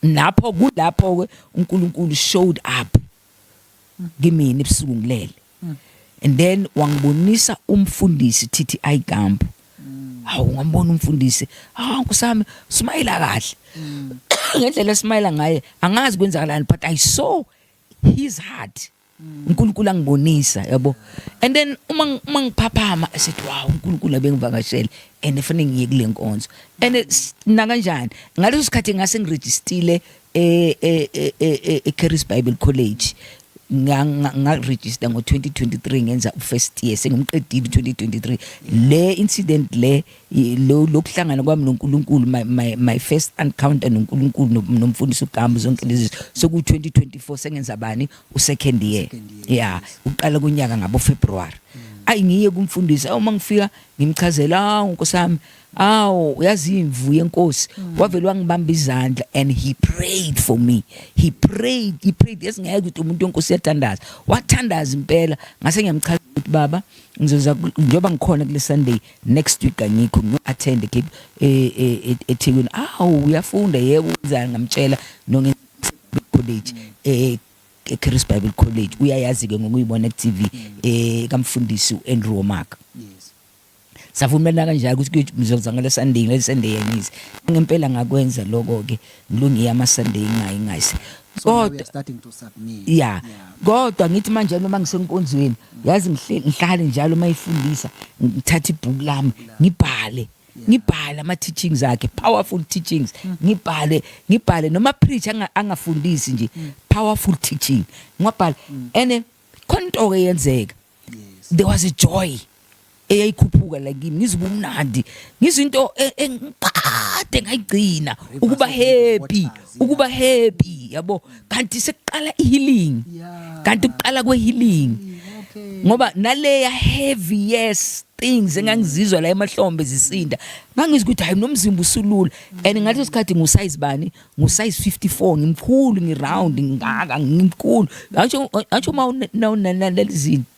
lapho kulapho uNkulunkulu showed up kimi ebusuku ngilele and then wangibonisa umfundisi TT Gambo hawu ngambona umfundisi nkusami smile kahle ngendlela smile ngaye angazi kwenzakalani but I saw his heart uNkulunkulu angibonisa yabo and then uma ngiphaphama esethi wow uNkulunkulu abengivakashela and efane ngiye kule nkonzo and na kanjani ngaleso sikhathi ngase ngiregistile eCaris Bible College nga-register ngo-2023 ngenza first year sengimqedile 2023 le incident le lokuhlangana kwami noNkulunkulu my first encounter noNkulunkulu nomfundisi uGambo zonke lezi soku-2024 sengenza bani second year yeah uqala kunyaka ngabo February ngiye kumfundisi uma ngifika ngimchazela nkosami uyazi imvu yenkosi wavela wangibamba izandla and he prayed for me he prayed yesingeke ukuthi umuntu wenkosi yathandaza wathandaza impela ngase ngiyamchaza ukuthi baba ngizoza njoba ngikhona kule Sunday next week angikho ngiyo-attend eThekwini uyafunda yebo wenzani ngamtshela nonge college eCaris Bible College uyayazi ke ngokuyibona ku-TV kamfundisi uAndrew Omaka savumelana kanjalo ukuthi ngizoza ngale Sunday yangizi ngempela ngakwenza lokho ke ngilungiye ama Sunday ngayingayise kodwa starting to submit yeah kodwa ngithi manje noma ngisenkonzweni yazi ngihlale njalo mayifundisa ngithatha ibhuku lami ngibhale ama teachings akhe powerful teachings ngibhale noma preacher angafundisi nje powerful teaching ngibhale ene konto ke yenzeka there was a joy eyayikhuphuka la kimi ngizibumnandi ngizinto engikade ngayigcina ukuba happy yabo kanti sekuqala healing kanti kuqala kwe healing ngoba naleya heavy yes things engangizizwa la emahlombe zisinda ngangizwa ukuthi hayi nomzimba usulula and ngaleso sikhathi ngusize bani ngusize 54 ngimkhulu ngiround ngaka ngimkhulu acho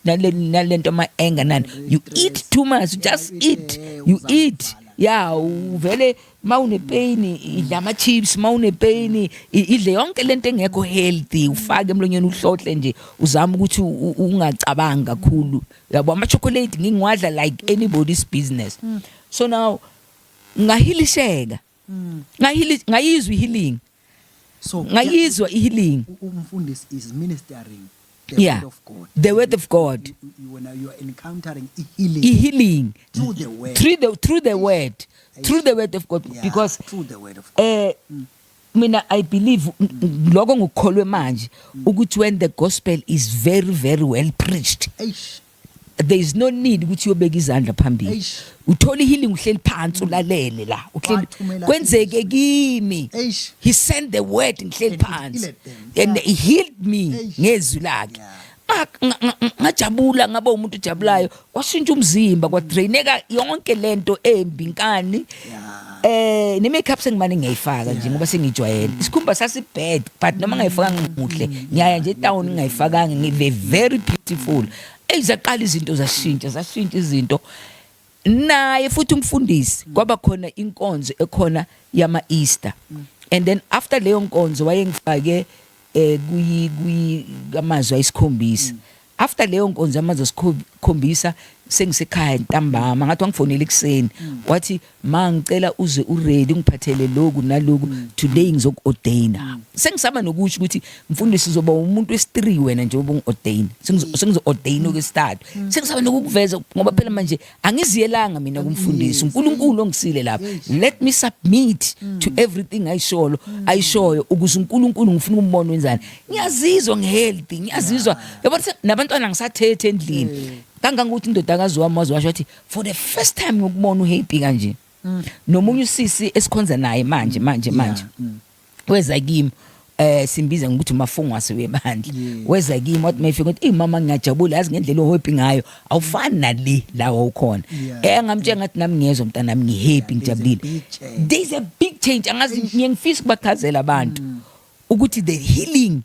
nalento ama anger nani you eat too much you just eat you eat yeah uvele mawune pain idla ama chips mawune pain idle yonke lento engekho healthy ufake emlonyeni uhlohle nje uzama ukuthi ungacabanga kakhulu yabo ama chocolate ngingiwadla like anybody's business so now ngahilisheka ngayizwa healing so ngayizwa healing umfundisi is ministering the word of God. The word of God. When you are encountering healing. Healing Through the word. Through the word. Through the word of God. Yeah, because through the word of God. Mina I believe lokho ngikholwe manje ukuthi when the gospel is very very well preached. There is no need ukuthi uyobeka izandla phambili. Uthola healing uhleli phansi ulalele la. Uhleli kwenzeke kimi. He sent the word ngihleli phansi and he healed me ngezwi lakhe. Ngajabula ngaba umuntu ojabulayo washintsha umzimba kwadraineka yonke lento embi nkani. Ne makeup sengimane ngiyayifaka nje ngoba sengijwayele. Isikhumba sasibad but noma ngayifaka ngimuhle. Ngiyaya nje town ngayifakanga ngive very beautiful. Ezaqala izinto zashintsha izinto naye futhi umfundisi kwaba khona inkonzo ekhona yama Easter and then after leyo nkonzo wayengifake kuyi amazwi ayisikhombisa after leyo nkonzo amazwi ayisikhombisa sengisekhaya ntambama ngathi wangifonela ekseni wathi mangicela uze uready ngiphathele lokhu naloku today ngizokordaina sengisaba nokusho ukuthi mfundisi uzoba umuntu wesi3 wena nje ubungiordain sengizoordain okwesithathu sengisaba nokuveza ngoba phela manje angiziyelanga mina kumfundisi uNkulunkulu ongisile lapha let me submit to everything ayishoyo ukuze uNkulunkulu ngifuna umbona wenzani ngiyazizwa ngehealthy ngiyazizwa yabona nabantwana ngisathethe endlini kangangukuthi indodakazi wami wazwasho wathi for the first time ngokubona uhappy kanje nomunye usisi esikhonza naye manje weza kimi simbiza ngokuthi mafungwase webandla weza kimi wathi mayifika ukuthi mama ngiyajabula yazi ngendlela ohappy ngayo awufani nale lawa ukhona ngamtshela ngathi nami ngiyezwa mntana nami ngihappy ngijabulile there's a big change angazi ngiyengifisa kubachazela abantu ukuthi the healing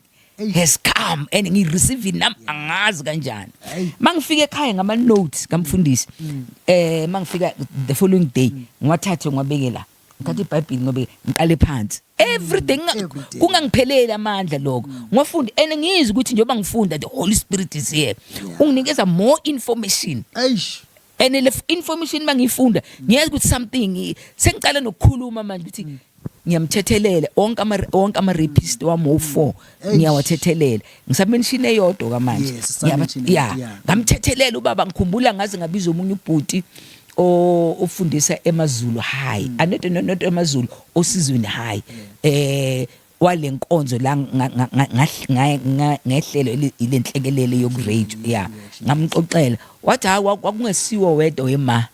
has come and ngireceive nami angazi kanjani mangifika ekhaya ngama notes kamfundisi mangifika the following day ngiwathathe ngwabekela ngithatha iBhayibheli ngobe ngiqale phansi everything kungangipheleli amandla lokho ngofunda and ngizwe ukuthi njengoba ngifunda the Holy Spirit is here unginikeza more information and le information mangifunda ngiyazi ukuthi something sengicala nokukhuluma manje ukuthi ngiyamthethelela onke ama rapist wami o4 ngiyawathethelela ngisabenishini eyodwa kamanje ngamthethelela ubaba ngikhumbula ngaze ngabiza umunye ubhuti ofundisa eMaZulu high not eMaZulu osizweni high walenkonzo la ngehlelo ilenhlekelele yokurage ngamxoxela wathi hayi kwakungesiwo wedwa wema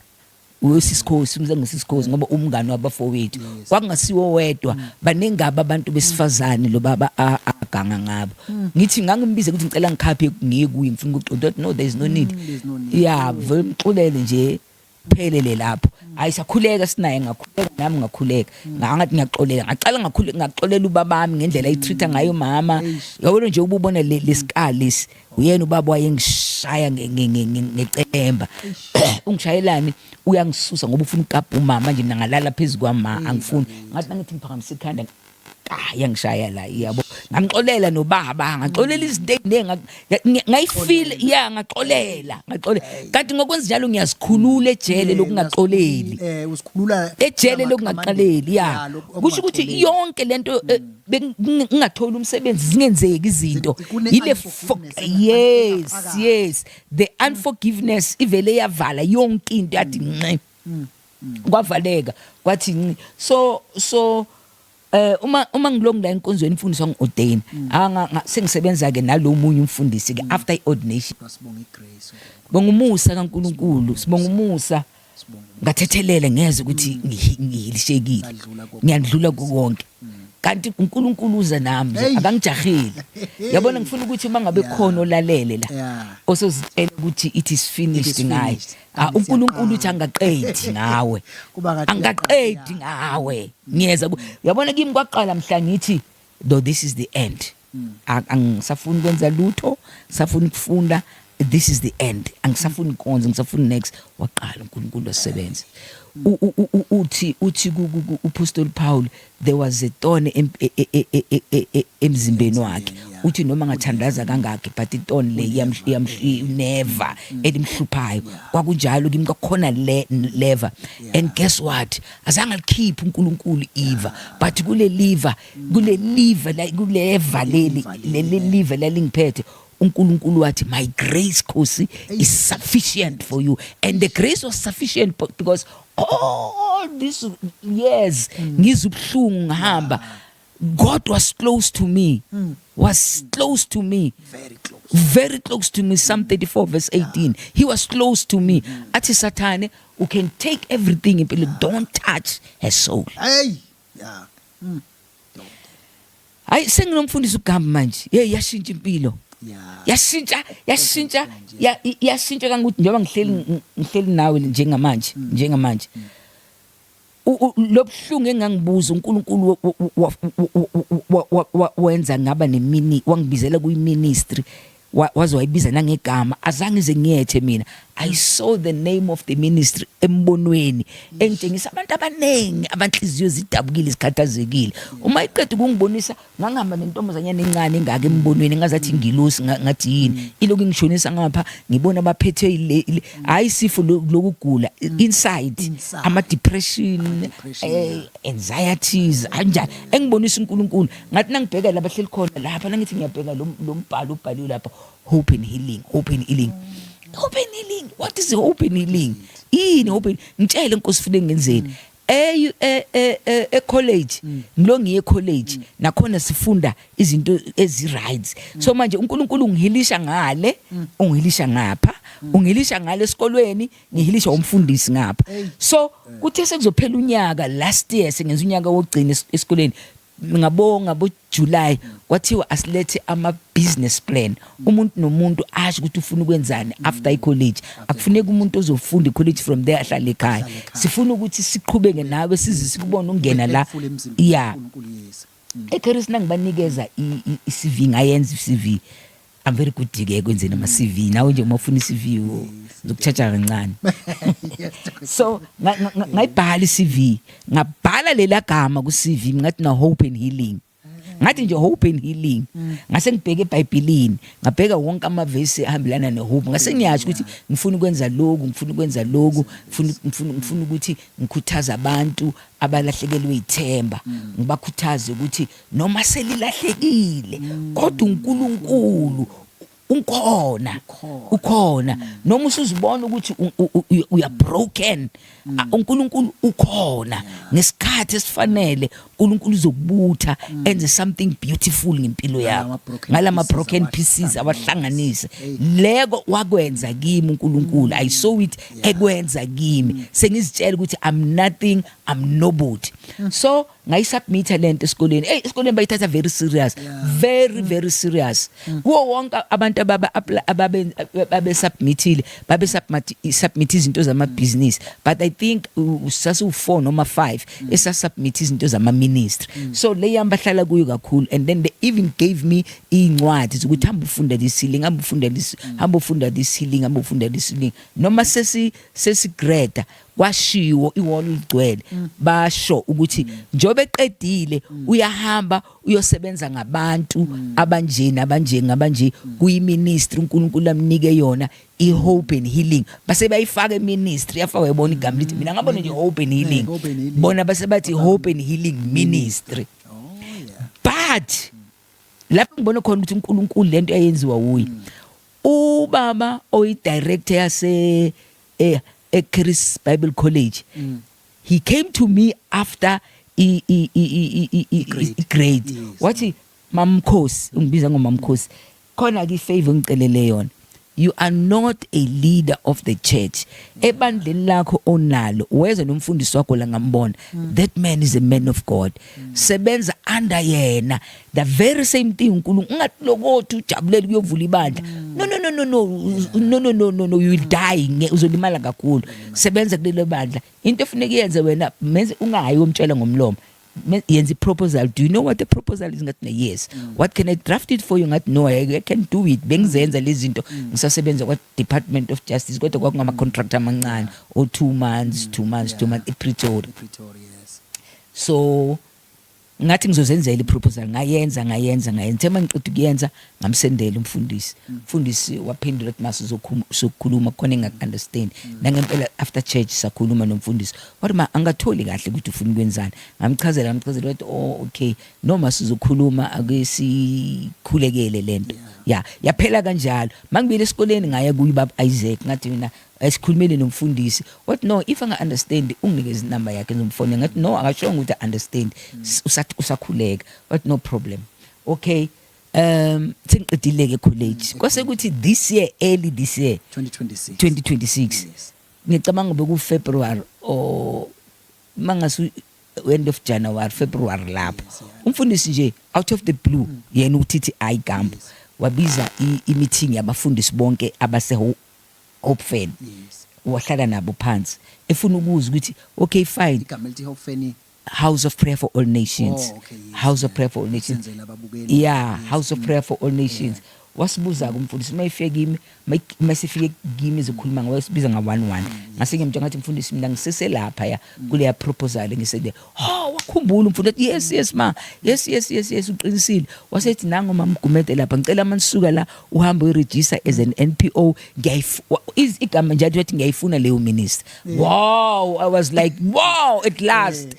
usisikhosi umzangesisikhosini ngoba umngane wabafowethu kwakungasiwo wedwa banengaba abantu besifazane lo baba aganga ngabo ngithi ngangimbize ukuthi ngicela ngikhaphe ngikuyi ngifuna ukuqonda no there is no need vemxolele nje phelele lapho ayisakhuleka sinaye ngakhuleka nami ngakhuleka ngathi ngiyaxolela ngaqala ngaxolela ubabami ngendlela ayitreata ngayo mama yabona nje ububona lesikali uyena ubaba wayengishaya ngecemba ungishayelani uyangisusa ngoba ufuna ukapha umama nje nangalala phezulu kwama angifuni ngathi ngithi ngiphakamisa ikhanda yangishaya la yabo ngamxolela nobaba ngaxolela izinto ngayifeel ngaxolela kanti ngokwenza njalo ngiyasikhulula ejele lokungaxoleli usikhulula ejele lokungaqaleli kusho ukuthi yonke lento ngingathola umsebenzi zingenzeki izinto ile yes the unforgiveness ivele yavala yonke into yathi nqe kwavaleka kwathi so uma ngilonga la enkonzweni imfundiso ngiordain sengisebenza ke nalomunye umfundisi ke after iordination sibonga igrace bonga umusa kaNkulunkulu sibonga umusa ngathethelela ngeze ukuthi ngihilishekile ngiyadlula konke kanti uNkulunkulu uza nami akangijaheli yabona ngifuna ukuthi mangabe khona olalele la osozitshela ukuthi it is finished ngaye uNkulunkulu uthi angaqedi ngawe angaqedi ngawe ngiyeza yabona kimi kwaqala mhla ngithi though this is the end angisafuni kwenza lutho safuna ukufunda this is the end angisafuni konke ngisafuni next waqala uNkulunkulu wasebenza uthi uApostle Paul there was a thorn emzimbeni wakhe uthi noma ngathandaza kangakhe but ithorn le never elimhluphayo kwakunjalo kimi kwakhona lever and guess what azange likhiphe uNkulunkulu Eva but kule liver leli liver lalingiphethe uNkulunkulu wathi my grace Khosi is sufficient for you and the grace was sufficient because all these years ngizubhlungu ngihamba God was close to me very close to me Psalm 34 verse 18 he was close to me athi Sathane you can take everything but don't touch her soul hayi senginomfundisi uGamba manje yashintsha impilo yashintsha kangukuthi njengoba ngihleli nawe njengamanje lobhlungu engangibuza uNkulunkulu wenza ngaba wangibizela kuyiministry wazoyibiza nangegama azange ize ngiyethe mina I saw the name of the ministry embonweni engitshengisa abantu abanengi abanhliziyo zidabukile zikhathazekile uma iqedwe ukungibonisa ngangihamba nentombazanyana encane engaka embonweni ngazathi ngilosi ngathi yini iloku ngishonisa ngapha ngibona abaphethe hayi sifo lokugula inside ama depression anxieties kanjani engibonisa uNkulunkulu ngathi nangibheka la bahleli khona lapha nangithi ngiyabheka lo mbhalo ubhaliwe lapha hope and healing what is hope and healing yini hope ngitshele Nkosi file ngenzeni college ngilongiye college nakhona sifunda izinto ezi-right so manje uNkulunkulu ungihilisha ngale ungihilisha ngapha ungihilisha ngale esikolweni ngihilisha umfundisi ngapha so kuthe sekuzophela unyaka last year sengenza unyaka wokugcina esikoleni ngabonga boJuly kwathiwa asilethe ama business plan umuntu nomuntu asho ukuthi ufuna ukwenzani after icollege akufuneka umuntu ozofunda icollege from there ahlale ekhaya sifuna ukuthi siqhubeke nawe sikubona ungena la eKharis nangibanikeza iCV ngayenza iCV I'm very good ke kwenzeni ama CV nawe nje uma ufuna iCV uzokuchacha kancane so ngayibhala iCV ngabhala lela gama ku CV ngathi na hope and healing ngathi nje hope and healing ngase ngibheke eBhayibhelini ngabheka wonke amavesi ahambelana nehope ngase ngiyasho ukuthi ngifuna ukwenza lokhu ngifuna ukuthi ngikhuthaza abantu abalahlekelwe ithemba ngibakhuthaze ukuthi noma selilahlekile kodwa uNkulunkulu ukhona noma usuzibona ukuthi uya broken uNkulunkulu ukhona ngesikhathi esifanele uNkulunkulu uzokubutha enze something beautiful ngempilo yakho ngalama broken pieces abahlanganise leko wakwenza kimi uNkulunkulu I saw it ekwenza kimi sengizitshela ukuthi I'm nothing I'm nobody so ngayisubmit lento esikoleni esikoleni bayithatha very serious very serious kuwo wonke abantu ababe submit izinto zama business but I think sasu 4 noma 5 submit izinto zama ministry so le yambahlala kuyo kakhulu and then they even gave me incwadi ukuthi hamba ufunda this healing hamba ufunda this healing noma sesi grade kwashiwo iwall ligcwele basho ukuthi njobe eqedile uyahamba uyosebenza ngabantu abanje kuyiministry uNkulunkulu amnike yona ihope and healing base bayifaka eministry yafaka yibona igama lithi mina ngabona nje hope and healing bona base bathi hope and healing ministry but lapho ngibona khona ukuthi uNkulunkulu lento ayenziwa uyi ubaba oyidirector yase Chris Bible College he came to me after grade wathi mamkhosi ungibiza ngomamkhosi khona ke favor ngicelele yona you are not a leader of the church. Ebandleni lakho onalo weza nomfundisi wakho la ngambona. That man is a man of God. Sebenza under yena. The very same thing uNkulunkulu ungatlokothi ujabulele kuyovula ibandla. No, you will die. Uzolimala kakhulu. Sebenza kulelo bandla. Into efuneka yenze wena menze ungayi umtshela ngomlomo. Yenza proposal. Do you know what the proposal is? Ngathi yes. What can I draft it for you? Ngathi no, I can do it. Bengizenza lezi zinto ngisasebenza kwa Department of Justice kodwa kwakungama contract amancane o 2 months ePretoria. Yes. So ngathi ngizozenzela iproposal ngayenza thema ngiqeda ukuyenza ngamsendela umfundisi waphendula ukuthi masizokhuluma khona engakunderstand nangempela after church sakhuluma nomfundisi wathi angatholi kahle ukuthi ufuna ukwenzani ngamchazela wathi okay noma sizokhuluma ake sikhulekele lento yaphela kanjalo mangibile esikoleni ngaya kuyi baba Isaac ngathi mina esikhulumele nomfundisi wathi no if anga understand unginikeza inamba yakhe ngizomfona ngathi no akashonga ukuthi understand usakhuleka wathi no problem okay sengiqedile ke college kwase kuthi this year 2026 yes. Ngicabanga beku February or mangasu end of January February lapho umfundisi nje out of the blue yena uthi ayigamba wabiza i-meeting yabafundisi bonke abase Hope Fan. Yes. Wahlala nabo phansi efuna ukuzwa ukuthi okay fine igama lithi Hope Fan House of Prayer for All Nations. Okay, yes. House of Prayer for All Nations. House of Prayer for All Nations. Wasibuza kumfundisi mayifike kimi masifike kimi izokhuluma ngawasibiza nga11 ngase ngimtshela ngathi mfundisi mina ngisese lapha kule proposal ngisede wakhumbula umfundisi yes ma yes uqinisile wasethi nango mamgumede lapha ngicela manisuka la uhamba uregister as an NPO igama nje athi ngiyayifuna leyo minister. Wow, I was like wow, at last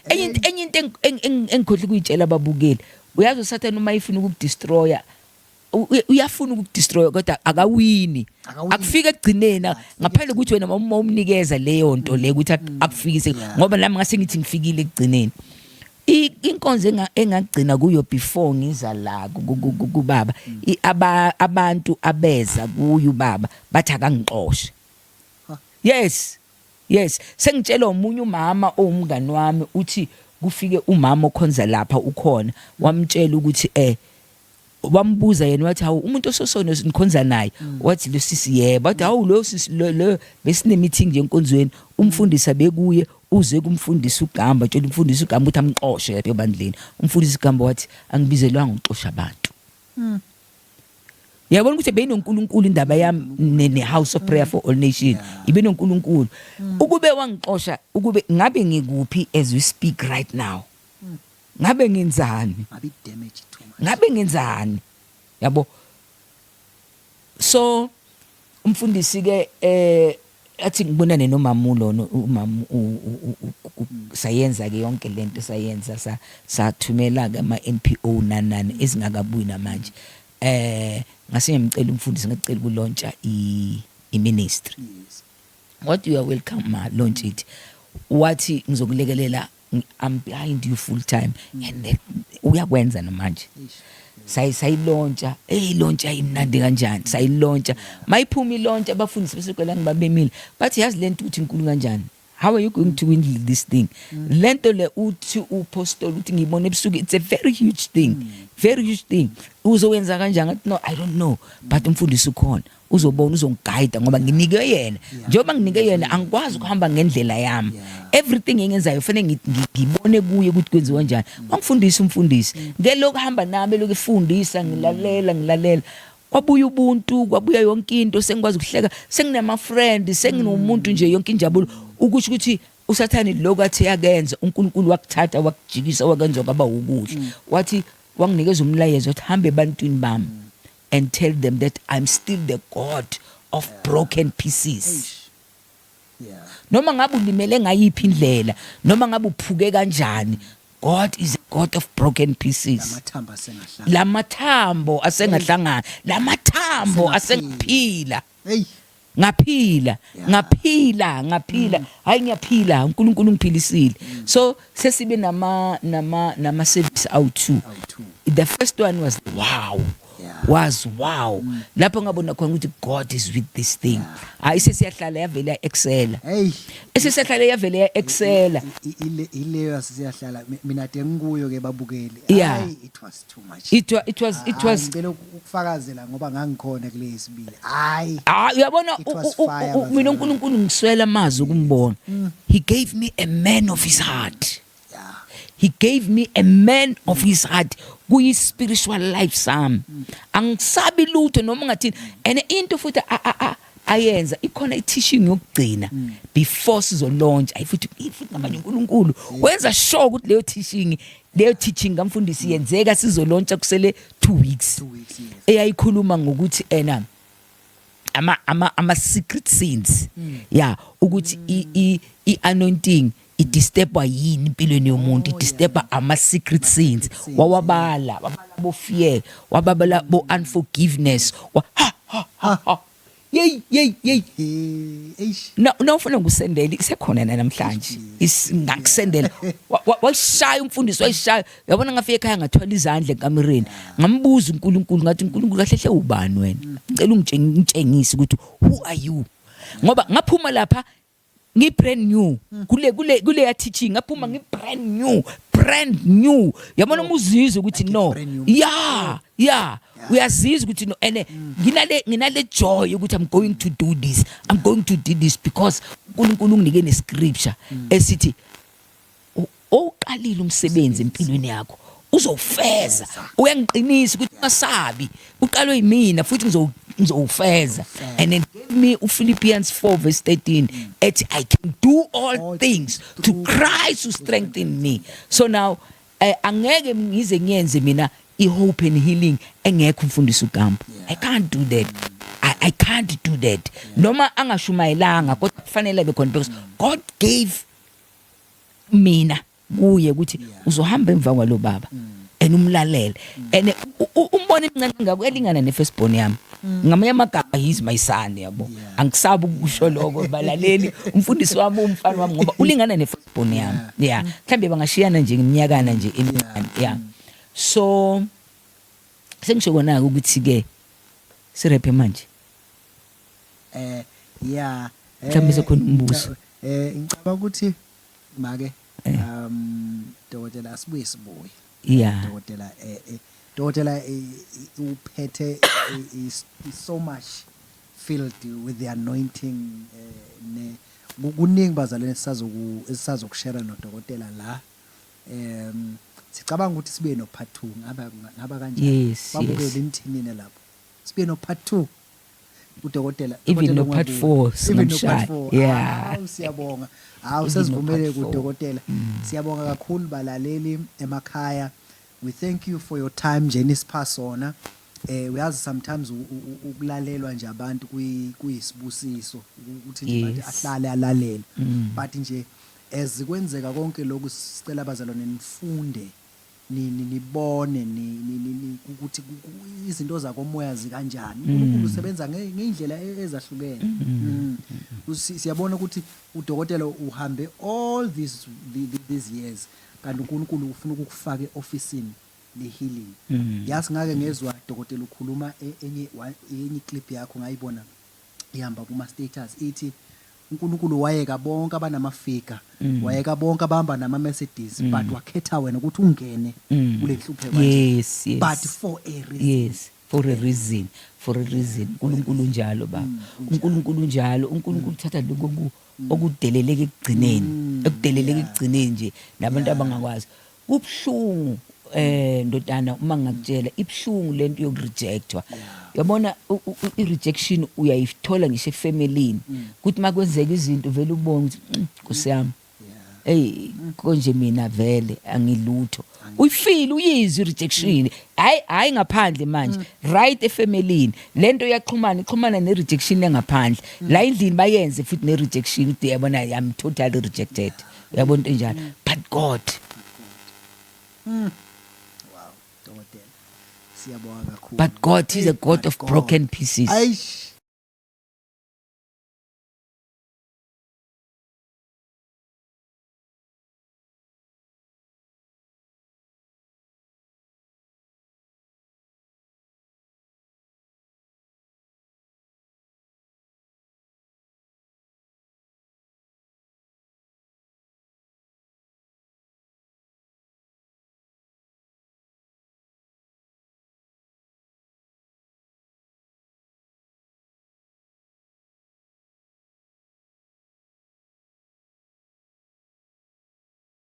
enye into engikhohle kuyitshela ababukeli uyazi usathana uma ifuna ukudestroya uyafuna ukudestroya kodwa akawini akufika egcineni ngaphandle ukuthi wena uma umnikeza leyo nto le ukuthi akufikise ngoba nami ngase ngithi ngifikile egcineni inkonzo engagcina kuyo before ngiza la kubaba abantu abeza kuyo baba bathi akangixoshe yes sengitshela umunye umama owumngani wami uthi kufike umama okhonza lapha ukhona wamtshela ukuthi wambuza yena wathi hawu umuntu ososona sinikhonza naye wathi lo sisi yebo wathi hawu lo sisi lo besine meeting nje enkonzweni umfundisi abekuye uze kumfundisa ugamba tshela umfundisi ugamba uthi amxoshe lapha ebandleni umfundisi ugamba wathi angibizelwanga uxosha abantu yabona ukuthi benoNkulunkulu indaba yami ne-House of Prayer for All Nations ibenoNkulunkulu ukube wangixosha ukube ngabe ngikuphi as we speak right now ngabe ngenzani yabo so umfundisi ke athi ngibonane nomamulo umama sayenza ke yonke lento sayenza sathumela ke ama NPO nanani ezingakabuyi namanje ngase ngimcela umfundisi ngicela ukulontsha i-ministry. What you are welcome ma launch it wathi ngizokulekelela I'm behind you full time and uyakwenza namanje sayilontsha launcha imnandi kanjani sayilontsha mayiphuma ilontsha abafundisi besekwela ngibabemile bathi yazi lento uthi inkulu kanjani how are you going to win this thing lento le uthi upostoli uthi ngibone ebusuku it's a very huge thing uzowenza kanjani ngathi no I don't know but umfundisi ukhona uzobona uzongiguide ngoba nginike yena njengoba nginike yena angikwazi ukuhamba ngendlela yami everything engenzayo fanele ngibone kuye ukuthi kwenziwa kanjani wangifundisa umfundisi ngelokho hamba nami lokho ifundisa ngilalela kwabuya ubuntu kwabuya yonke into sengikwazi ukuhleka senginama friend senginomuntu nje yonke injabulo ukuthi usathani lokho athi yakenza uNkulunkulu wakuthatha wakujikisa wakwenza kwaba ukudla wathi wanginikeza umlayezo wathi hambe ebantwini bami and tell them that I'm still the God of broken pieces. Noma ngabe ulimele ngayiphi indlela noma ngabe uphuke kanjani God is a God of broken pieces. Lamathambo asengahlangana lamathambo asengiphila ngaphila hayi ngiyaphila uNkulunkulu ngiphilisile so sesibe nama service out2 the first one was wow was wow lapho ngabona khona ukuthi God is with this thing hayi sesiyahlala yavela ya excel hey sesiyahlala yavela ya excel ileyo siyahlala mina de ngikuyo ke babukeli Yeah. it was too much it was ngicela ukufakazela ngoba ngangikhona kule sibili hayi uyabona It was fire, mina uNkulunkulu ngiswela amazwi ukumbona he gave me a man of his heart yeah he gave me a man of his heart kuyi spiritual life sami angisabi lutho noma ungathini and into futhi ayenza ikhona i-teaching yokugcina before sizo launch ayifuthi ngamanye uNkulunkulu wenza sure ukuthi leyo teaching ngamfundisi yenzeka sizo launch kusele 2 weeks yes eyayikhuluma ngokuthi ama secret sins yeah ukuthi I anointing idisturba yini impilweni yomuntu idisturba ama secret sins wawabala bo fear wababala bo unforgiveness yey na ufuna ngikusendele isekhona namhlanje ngakusendela washaya umfundisi wayishaya yabona ngafika ekhaya ngathwala izandla enkamereni ngambuza uNkulunkulu ngathi uNkulunkulu kahlehle ubani wena ngicela ungitshengise ukuthi who are you ngoba ngaphuma lapha ngi brand new kule ya teaching ngaphuma ngi brand new yabona umuzizwe ukuthi no yeah uyazizwa ukuthi no ene nginale joy ukuthi I'm going to do this because uNkulunkulu unginike ne scripture esithi oqalile umsebenzi empilweni yakho uzowufeza uyangiqinisa ukuthi ungasabi uqalwe yimina futhi ngizowufeza and then gave me Philippians 4:13 ethi I can do all things to Christ who strengthen me so now angeke ngize ngiyenze mina ihope and healing engekho umfundisi uGambo I can't do that I can't do that noma angashumayelanga kodwa kufanele bekhona because God gave mina kuye ukuthi uzohamba emva kwalo baba enumlalele and umbone incane ngakho elingana nefirstborn yami ngamanye amagama he's my son yabo angisabi ukusho lokho balaleli umfundisi wami umfana wami ngoba ulingana nefirstborn yami yeah mhlambe bangashiyana nje iminyakana nje emincane yeah so sengisho kona ukuthi ke sirephe manje yeah mhlambe sekhona umbuso ngicabanga ukuthi make dokotela asibuye sibuye yeah dokotela uphethe is so much filled with the anointing ne kuningi bazalwane sisazokushare nodokotela la sicabanga ukuthi sibe no part 2 ngaba kanjani babukele imthinini lapho sibe no part 2 udokotela even no part 4 simshaya yeah siyabonga usezivumele kudokotela siyabonga kakhulu balaleli emakhaya we thank you for your time Janice Pasona uyazi sometimes ukulalelwa nje abantu kuyisibusiso ukuthi nje bathi ahlale alalele but nje ezikwenzeka konke lokhu sicela abazalwane nifunde nibone ukuthi izinto zakomoya zikanjani uNkulunkulu usebenza ngeindlela ezahlukene siyabona ukuthi udokotela uhambe all these years kanti uNkulunkulu ufuna ukukufaka eofficeini le healing yazi ngake ngezwe dokotela ukhuluma enye clip yakho ngayibona ihamba kuma status ithi uNkulunkulu wayeka bonke abanamafika wayeka bonke abahamba nama Mercedes but wakhetha wena ukuthi ungene kule nhlupheko kanje yes but for a reason yes for a reason uNkulunkulu njalo baba uNkulunkulu njalo uNkulunkulu uthatha lokho okudeleleke ekugcineni nje nabantu abangakwazi kubhlungu ndodana uma ngakutshela ibhlungu lento yokurejectwa yabona i-rejection uyayithola ngisho efamilini kuthi makwenzeka izinto vele ubone ukuthi Nkosi yami konje mina vele angilutho uyifeel uyizwe rejection hayi ngaphandle manje right efamilini lento ixhumana ne-rejection engaphandle la endlini bayenze futhi ne-rejection uthi yabona I'm totally rejected uyabona into njalo but God siyabonga kakhulu but God is a God of broken pieces